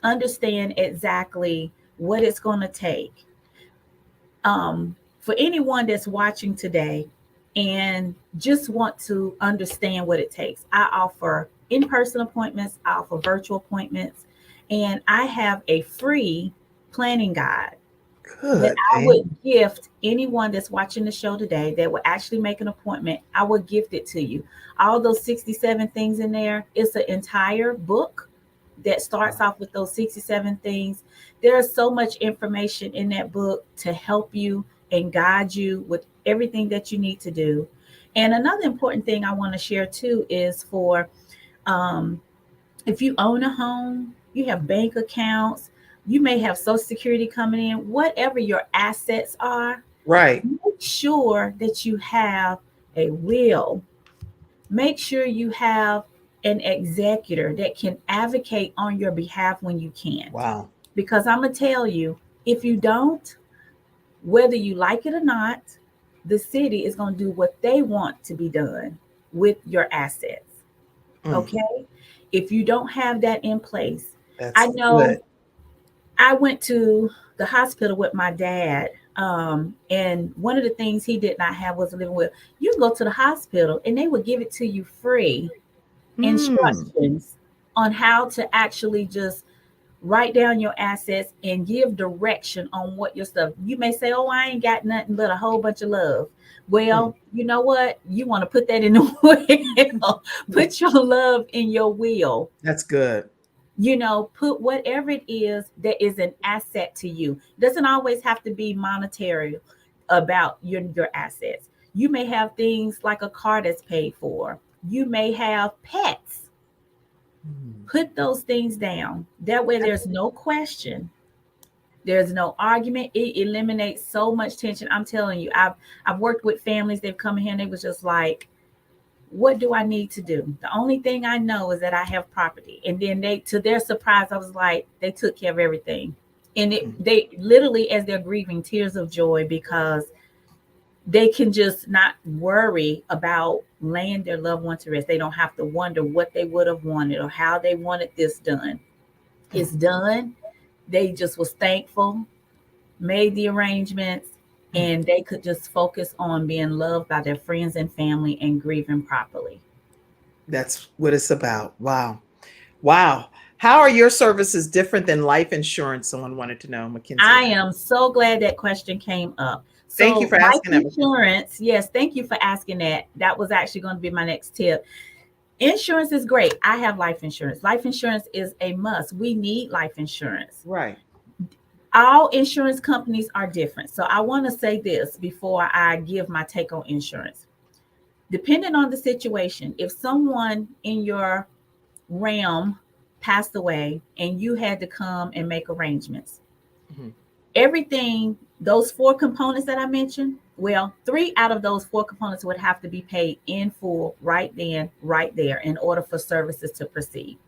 understand exactly what it's going to take. For anyone that's watching today and just want to understand what it takes, I offer in-person appointments, I offer virtual appointments, and I have a free planning guide that I would gift anyone that's watching the show today that will actually make an appointment. I would gift it to you. All those 67 things in there, it's an entire book that starts off with those 67 things. There's so much information in that book to help you and guide you with everything that you need to do. And another important thing I want to share too is for if you own a home, you have bank accounts, you may have Social Security coming in, whatever your assets are, right? Make sure that you have a will. Make sure you have an executor that can advocate on your behalf when you can't. Wow. Because I'm going to tell you, if you don't, whether you like it or not, the city is going to do what they want to be done with your assets. Okay? If you don't have that in place, I know good. I went to the hospital with my dad. And one of the things he did not have was a living will. You go to the hospital and they would give it to you free instructions on how to actually just write down your assets and give direction on what your stuff. You may say, oh, I ain't got nothing but a whole bunch of love. Well, you know what? You want to put that in the will. Put your love in your will. That's good. You know, put whatever it is that is an asset to you. It doesn't always have to be monetary about your assets. You may have things like a car that's paid for. You may have pets. Put those things down. That way there's no question. There's no argument. It eliminates so much tension. I'm telling you, I've worked with families. They've come here and they was just like, what do I need to do? The only thing I know is that I have property. And then they, to their surprise, I was like, they took care of everything. And they literally, as they're grieving, tears of joy because they can just not worry about laying their loved one to rest. They don't have to wonder what they would have wanted or how they wanted this done. It's done. They just was thankful, made the arrangements, and they could just focus on being loved by their friends and family and grieving properly. That's what it's about. Wow. Wow. How are your services different than life insurance? Someone wanted to know, Mackenzie. I am so glad that question came up. So thank you for asking that. Insurance, yes, thank you for asking that. That was actually going to be my next tip. Insurance is great. I have life insurance. Life insurance is a must. We need life insurance. Right. All insurance companies are different. So I want to say this before I give my take on insurance. Depending on the situation, if someone in your realm passed away and you had to come and make arrangements, everything, those 4 components that I mentioned, well, 3 out of those 4 components would have to be paid in full right then, right there, in order for services to proceed.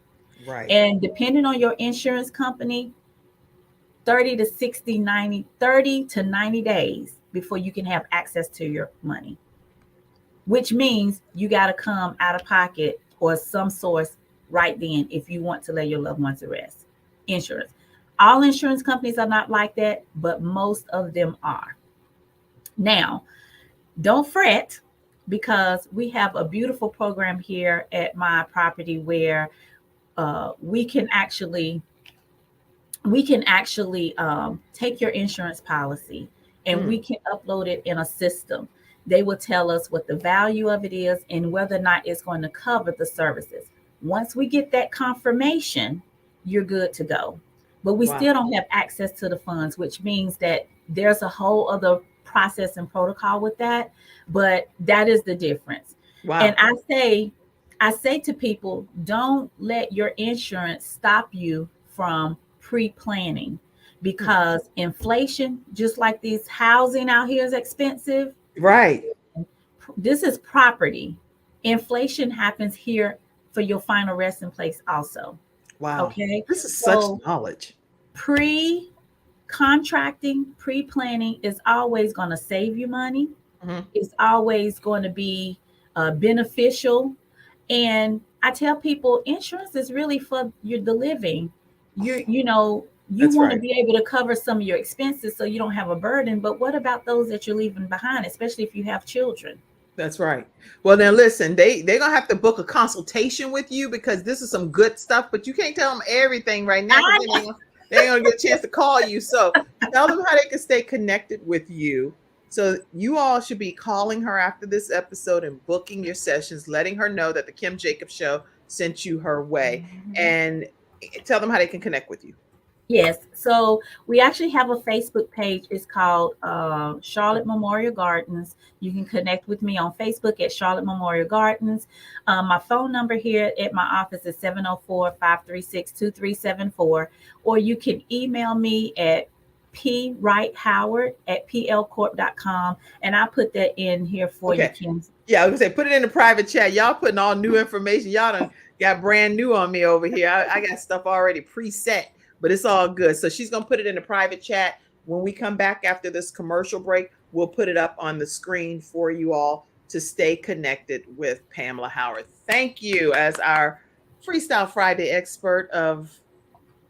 Right. And depending on your insurance company, 30 to 90 days before you can have access to your money, which means you got to come out of pocket or some source right then if you want to lay your loved ones to rest. Insurance. All insurance companies are not like that, but most of them are. Now, don't fret, because we have a beautiful program here at my property where we can actually take your insurance policy and we can upload it in a system. They will tell us what the value of it is and whether or not it's going to cover the services. Once we get that confirmation, you're good to go. But we still don't have access to the funds, which means that there's a whole other process and protocol with that. But that is the difference. Wow. And I say to people, don't let your insurance stop you from pre-planning, because inflation, just like these housing out here is expensive. Right. This is property. Inflation happens here for your final resting place also. Wow. Okay. This is such knowledge. Pre-contracting, pre-planning is always going to save you money. It's always going to be beneficial. And I tell people, insurance is really for the living. You want to be able to cover some of your expenses so you don't have a burden. But what about those that you're leaving behind, especially if you have children? That's right. Well, then listen, they're going to have to book a consultation with you, because this is some good stuff, but you can't tell them everything right now. They ain't going to get a chance to call you. So tell them how they can stay connected with you. So you all should be calling her after this episode and booking your sessions, letting her know that the Kim Jacobs Show sent you her way, and tell them how they can connect with you. Yes. So we actually have a Facebook page. It's called Charlotte Memorial Gardens. You can connect with me on Facebook at Charlotte Memorial Gardens. My phone number here at my office is 704-536-2374, or you can email me at pwrighthoward@plcorp.com, and I'll put that in here for you, Kim. Yeah, I was gonna say, put it in the private chat. Y'all putting all new information. Y'all done got brand new on me over here. I got stuff already preset, but it's all good. So she's gonna put it in the private chat. When we come back after this commercial break, we'll put it up on the screen for you all to stay connected with Pamela Howard. Thank you as our Freestyle Friday expert of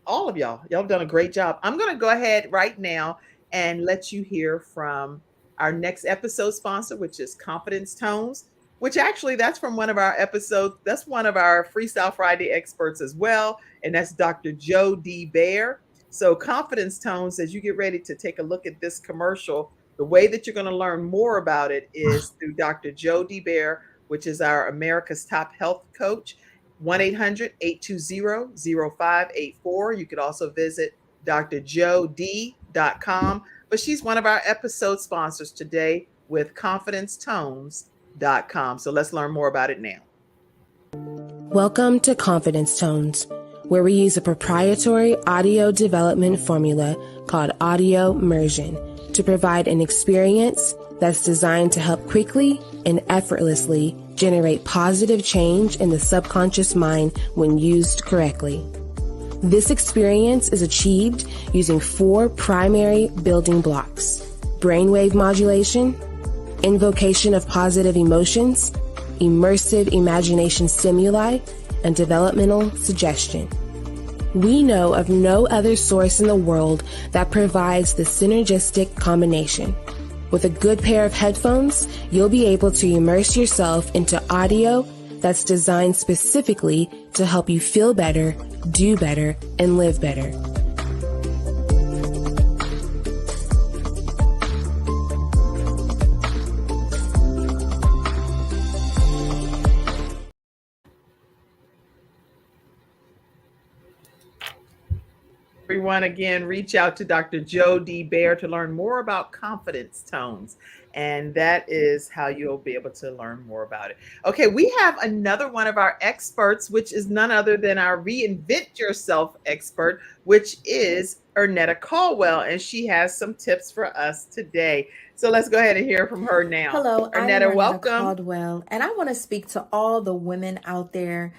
all of y'all. Y'all have done a great job. I'm going to go ahead right now and let you hear from our next episode sponsor, which is Confidence Tones, which actually that's from one of our episodes. That's one of our Freestyle Friday experts as well. And that's Dr. Joe D. Bear. So Confidence Tones, as you get ready to take a look at this commercial, the way that you're going to learn more about it is through Dr. Joe D. Bear, which is our America's top health coach. 1-800-820-0584. You could also visit drjod.com. But she's one of our episode sponsors today with confidencetones.com. So let's learn more about it now. Welcome to Confidence Tones, where we use a proprietary audio development formula called audio immersion to provide an experience that's designed to help quickly and effortlessly generate positive change in the subconscious mind when used correctly. This experience is achieved using 4 primary building blocks: brainwave modulation, invocation of positive emotions, immersive imagination stimuli, and developmental suggestion. We know of no other source in the world that provides the synergistic combination. With a good pair of headphones, you'll be able to immerse yourself into audio that's designed specifically to help you feel better, do better, and live better. everyone, again, reach out to Dr. Joe D. Bear to learn more about confidence tones. And that is how you'll be able to learn more about it. Okay, we have another one of our experts, which is none other than our Reinvent Yourself expert, which is Ernetta Caldwell. And she has some tips for us today. So let's go ahead and hear from her now. Hello, I'm Ernetta, Ernetta welcome. Caldwell, and I want to speak to all the women out there.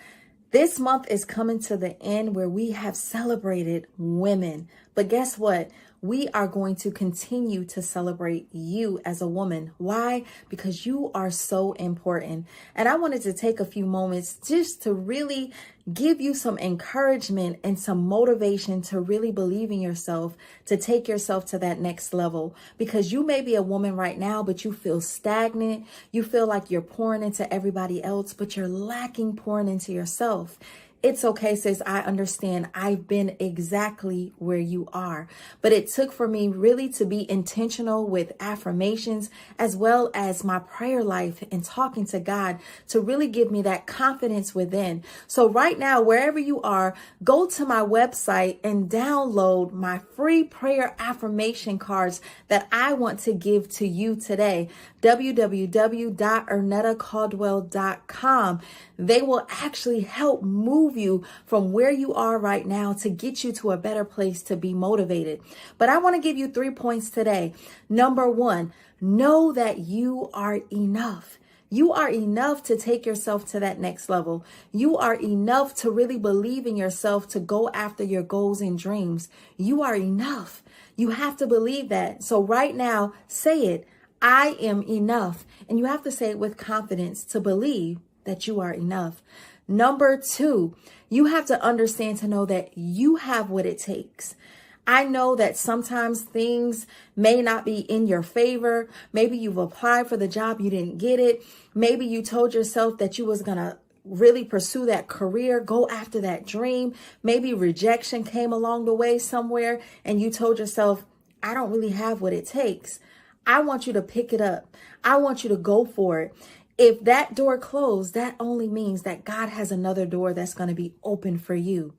This month is coming to the end where we have celebrated women. But guess what? We are going to continue to celebrate you as a woman. Why? Because you are so important. And I wanted to take a few moments just to really give you some encouragement and some motivation to really believe in yourself, to take yourself to that next level. Because you may be a woman right now, but you feel stagnant. You feel like you're pouring into everybody else, but you're lacking pouring into yourself. It's okay, sis. I understand. I've been exactly where you are. But it took for me really to be intentional with affirmations as well as my prayer life and talking to God to really give me that confidence within. So right now, wherever you are, go to my website and download my free prayer affirmation cards that I want to give to you today. www.ernettacaldwell.com. They will actually help move you from where you are right now to get you to a better place to be motivated. But I want to give you 3 points today. Number 1, know that you are enough. You are enough to take yourself to that next level. You are enough to really believe in yourself to go after your goals and dreams. You are enough. You have to believe that. So right now, say it. I am enough. And you have to say it with confidence to believe that you are enough. Number 2, you have to understand to know that you have what it takes. I know that sometimes things may not be in your favor. Maybe you've applied for the job, you didn't get it. Maybe you told yourself that you was going to really pursue that career, go after that dream. Maybe rejection came along the way somewhere and you told yourself, I don't really have what it takes. I want you to pick it up. I want you to go for it. If that door closed, that only means that God has another door that's going to be open for you.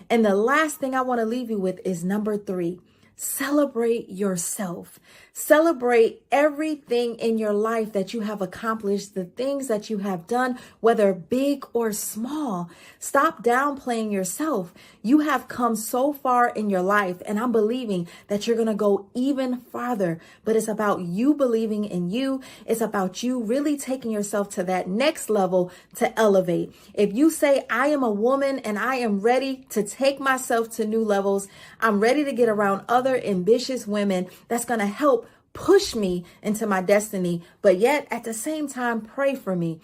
And the last thing I want to leave you with is number 3. Celebrate yourself. Celebrate everything in your life that you have accomplished, the things that you have done, whether big or small. Stop downplaying yourself. You have come so far in your life, and I'm believing that you're going to go even farther. But it's about you believing in you. It's about you really taking yourself to that next level to elevate. If you say, I am a woman and I am ready to take myself to new levels, I'm ready to get around other ambitious women that's going to help push me into my destiny, but yet at the same time, pray for me.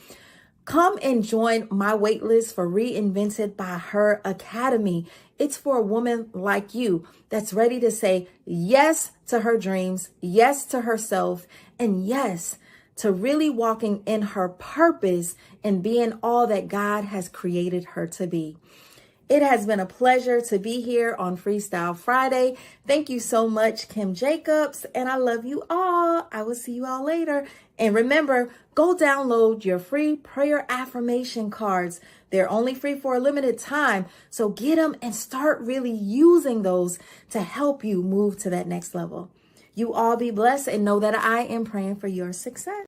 Come and join my waitlist for Reinvented by Her Academy. It's for a woman like you that's ready to say yes to her dreams, yes to herself, and yes to really walking in her purpose and being all that God has created her to be. It has been a pleasure to be here on Freestyle Friday. Thank you so much, Kim Jacobs, and I love you all. I will see you all later. And remember, go download your free prayer affirmation cards. They're only free for a limited time, so get them and start really using those to help you move to that next level. You all be blessed and know that I am praying for your success.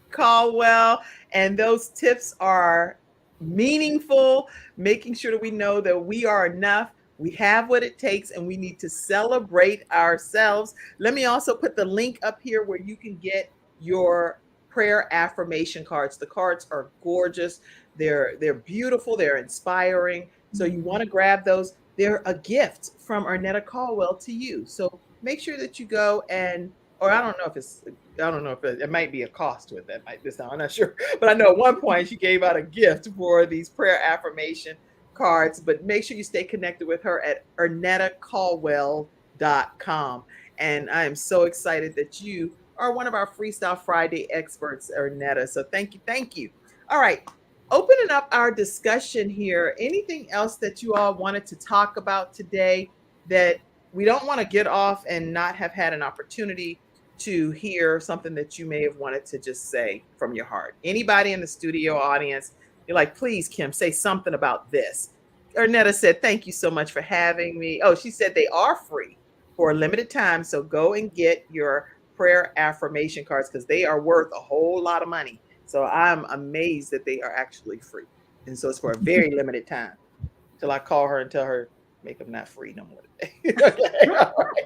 Caldwell, and those tips are meaningful, making sure that we know that we are enough, we have what it takes, and we need to celebrate ourselves. Let me also put the link up here where you can get your prayer affirmation cards. The cards are gorgeous, they're beautiful, they're inspiring. So you want to grab those. They're a gift from Ernetta Caldwell to you. So make sure that you go and, or I don't know if it might be a cost with that this time. I'm not sure. But I know at one point she gave out a gift for these prayer affirmation cards. But make sure you stay connected with her at ernettacaldwell.com. And I am so excited that you are one of our Freestyle Friday experts, Ernetta. So thank you. Thank you. All right. Opening up our discussion here. Anything else that you all wanted to talk about today that we don't want to get off and not have had an opportunity to hear something that you may have wanted to just say from your heart. Anybody in the studio audience, you're like, please, Kim, say something about this. Ernetta said, thank you so much for having me. Oh, she said they are free for a limited time. So go and get your prayer affirmation cards because they are worth a whole lot of money. So I'm amazed that they are actually free. And so it's for a very limited time till I call her and tell her, make them not free no more today. Okay. All right.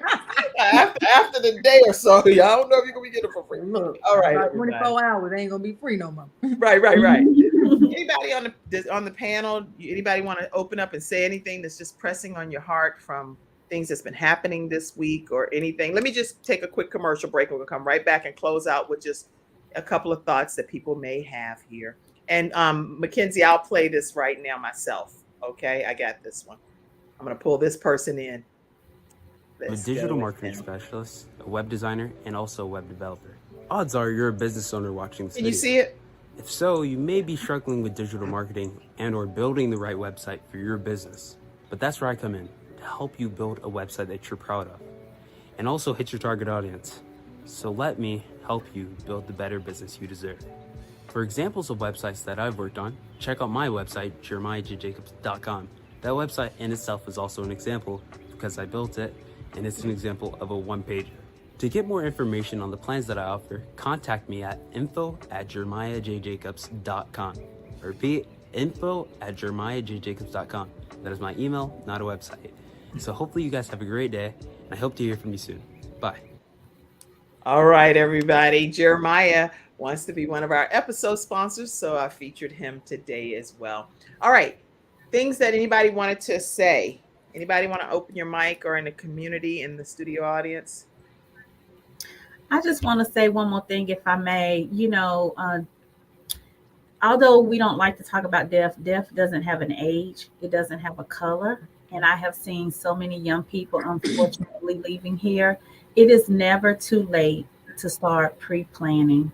After the day or so, I don't know if you're going to be getting it for free. Look, All right. about 24 hours, they ain't gonna be free no more. Right. Anybody on the panel, anybody want to open up and say anything that's just pressing on your heart from things that's been happening this week or anything? Let me just take a quick commercial break and we'll come right back and close out with just a couple of thoughts that people may have here. And Mackenzie, I'll play this right now myself. Okay, I got this one. I'm going to pull this person in. I'm a digital marketing specialist, a web designer, and also a web developer. Odds are you're a business owner watching this Can video. you see it? If so, you may be struggling with digital marketing and or building the right website for your business. But that's where I come in, to help you build a website that you're proud of and also hit your target audience. So let me help you build the better business you deserve. For examples of websites that I've worked on, check out my website, jeremiahjjacobs.com. That website in itself is also an example because I built it, and it's an example of a one-pager. To get more information on the plans that I offer, contact me at info@jeremiahjjacobs.com. I repeat, info@jeremiahjjacobs.com. That is my email, not a website. So hopefully you guys have a great day, and I hope to hear from you soon. Bye. All right, everybody. Jeremiah wants to be one of our episode sponsors, so I featured him today as well. All right. Things that anybody wanted to say. Anybody want to open your mic or in the community, in the studio audience? I just want to say one more thing, if I may. Although we don't like to talk about death doesn't have an age. It doesn't have a color. And I have seen so many young people, unfortunately, leaving here. It is never too late to start pre-planning.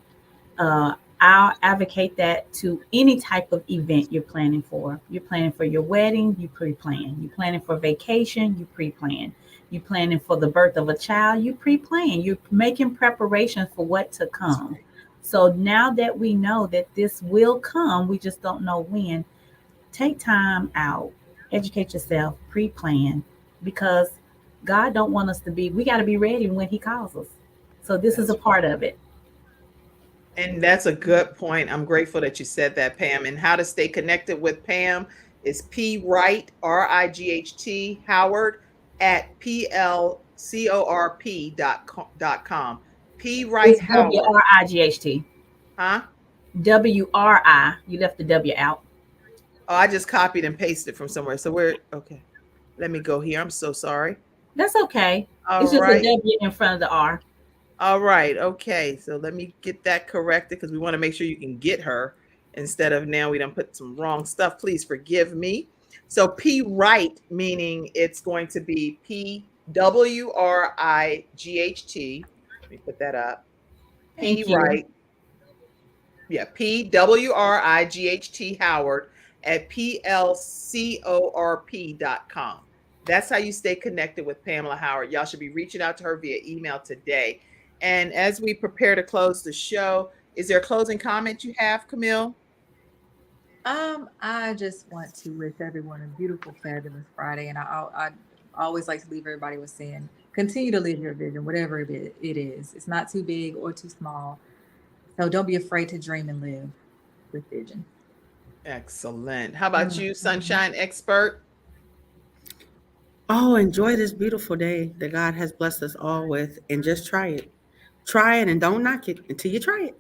I'll advocate that to any type of event you're planning for. You're planning for your wedding, you pre-plan. You're planning for vacation, you pre-plan. You're planning for the birth of a child, you pre-plan. You're making preparations for what to come. So now that we know that this will come, we just don't know when, take time out, educate yourself, pre-plan, because God don't want us to be, we got to be ready when he calls us. So this is a part of it. And that's a good point. I'm grateful that you said that, Pam. And how to stay connected with Pam is P Wright, RIGHT, Howard at PLCORP.com. P Wright Howard. WRIGHT. Huh? WRI. You left the W out. Oh, I just copied and pasted from somewhere. So okay. Let me go here. I'm so sorry. That's okay. All it's just right. a W in front of the R. All right. Okay. So let me get that corrected because we want to make sure you can get her instead of now we done put some wrong stuff. Please forgive me. So P Wright, meaning it's going to be PWRIGHT. Let me put that up. P Wright. Yeah. PWRIGHT Howard at PLCORP.com. That's how you stay connected with Pamela Howard. Y'all should be reaching out to her via email today. And as we prepare to close the show, is there a closing comment you have, Camille? I just want to wish everyone a beautiful, fabulous Friday. And I always like to leave everybody with saying, continue to live your vision, whatever it is. It's not too big or too small. So don't be afraid to dream and live with vision. Excellent. How about you, Sunshine Expert? Oh, enjoy this beautiful day that God has blessed us all with, and just try it. Try it and don't knock it until you try it.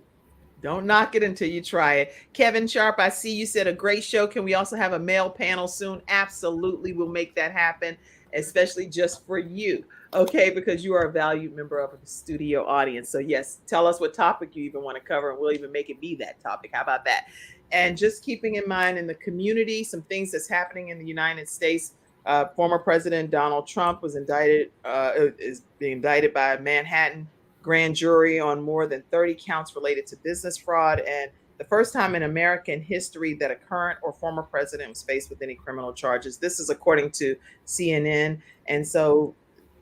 Don't knock it until you try it. Kevin Sharp, I see you said a great show. Can we also have a male panel soon? Absolutely. We'll make that happen, especially just for you. Okay, because you are a valued member of the studio audience. So yes, tell us what topic you even want to cover and we'll even make it be that topic. How about that? And just keeping in mind in the community, some things that's happening in the United States. Former President Donald Trump was is being indicted by a Manhattan grand jury on more than 30 counts related to business fraud. And the first time in American history that a current or former president was faced with any criminal charges. This is according to CNN. And so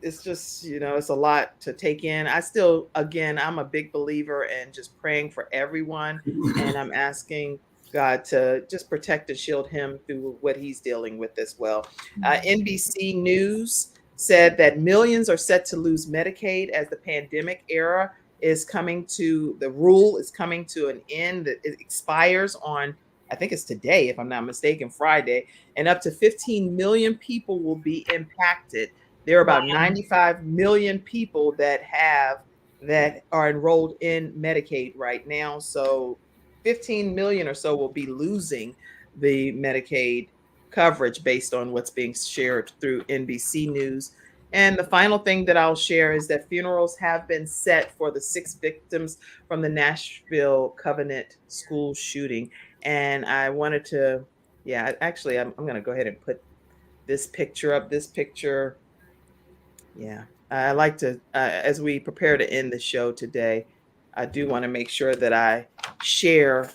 it's just, it's a lot to take in. I'm a big believer in just praying for everyone. And I'm asking God to just protect and shield him through what he's dealing with as well. NBC News said that millions are set to lose Medicaid as the pandemic era the rule is coming to an end. That it expires on, I think it's today, if I'm not mistaken, Friday, and up to 15 million people will be impacted. There are about 95 million people that are enrolled in Medicaid right now. So 15 million or so will be losing the Medicaid coverage based on what's being shared through NBC News. And the final thing that I'll share is that funerals have been set for the 6 victims from the Nashville Covenant school shooting. And I wanted to, actually, I'm going to go ahead and put this picture up. This picture, I like to, as we prepare to end the show today, I do want to make sure that I share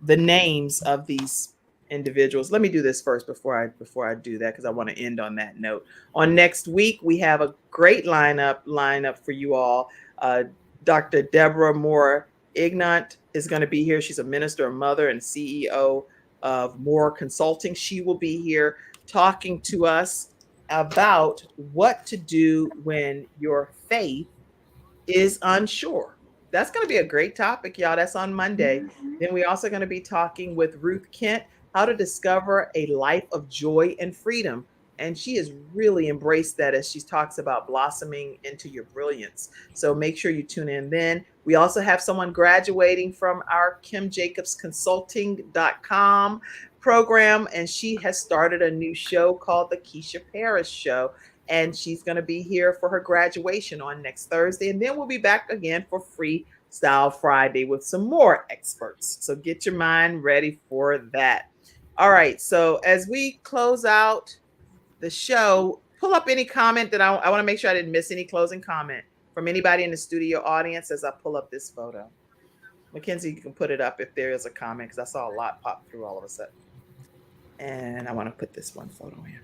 the names of these individuals. Let me do this first before I do that, because I want to end on that note. On next week, we have a great lineup for you all. Dr. Deborah Moore Ignat is going to be here. She's a minister, a mother, and CEO of Moore Consulting. She will be here talking to us about what to do when your faith is unsure. That's going to be a great topic, y'all. That's on Monday. Then we're also going to be talking with Ruth Kent, how to discover a life of joy and freedom. And she has really embraced that as she talks about blossoming into your brilliance. So make sure you tune in then. We also have someone graduating from our KimJacobsConsulting.com program, and she has started a new show called The Keisha Paris Show. And she's going to be here for her graduation on next Thursday. And then we'll be back again for Freestyle Friday with some more experts. So get your mind ready for that. All right. So as we close out the show, pull up any comment that I want to make sure I didn't miss any closing comment from anybody in the studio audience as I pull up this photo. Mackenzie, you can put it up if there is a comment, because I saw a lot pop through all of a sudden. And I want to put this one photo in.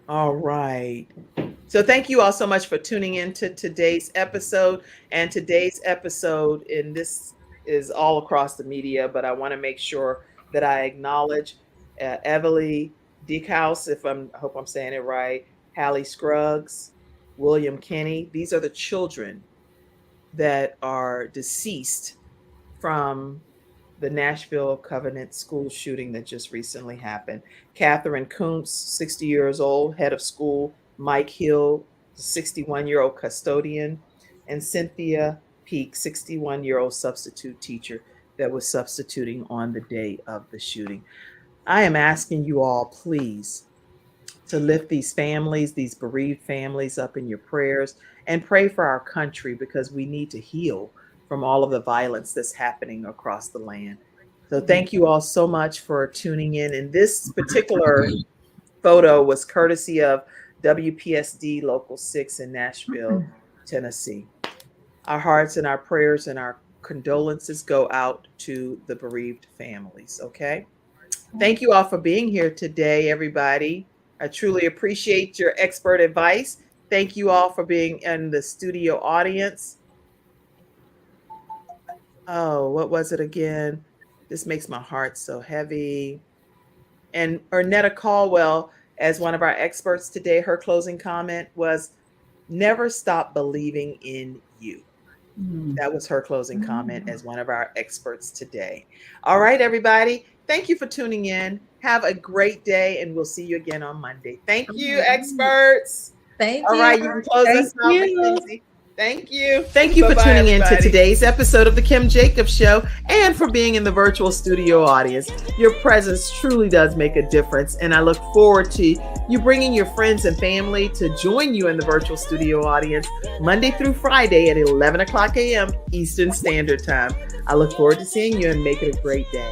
All right. So thank you all so much for tuning in to today's episode. And today's episode, and this is all across the media, but I want to make sure that I acknowledge Everly Dickhouse, I hope I'm saying it right, Hallie Scruggs, William Kenny. These are the children that are deceased from the Nashville Covenant school shooting that just recently happened. Catherine Kuntz, 60 years old, head of school. Mike Hill, 61-year-old custodian. And Cynthia Peak, 61-year-old substitute teacher that was substituting on the day of the shooting. I am asking you all, please, to lift these families, these bereaved families, up in your prayers, and pray for our country, because we need to heal from all of the violence that's happening across the land. So thank you all so much for tuning in. And this particular photo was courtesy of WPSD Local 6 in Nashville, Tennessee. Our hearts and our prayers and our condolences go out to the bereaved families, okay? Thank you all for being here today, everybody. I truly appreciate your expert advice. Thank you all for being in the studio audience. Oh, what was it again? This makes my heart so heavy. And Ernetta Caldwell, as one of our experts today, her closing comment was, never stop believing in you. That was her closing comment as one of our experts today. All right, everybody. Thank you for tuning in. Have a great day, and we'll see you again on Monday. Thank you, experts. Thank you. All right, you can close us out, Mackenzie. Thank you. Thank you for tuning in to today's episode of The Kim Jacobs Show, and for being in the virtual studio audience. Your presence truly does make a difference, and I look forward to you bringing your friends and family to join you in the virtual studio audience Monday through Friday at 11 o'clock a.m. Eastern Standard Time. I look forward to seeing you, and make it a great day.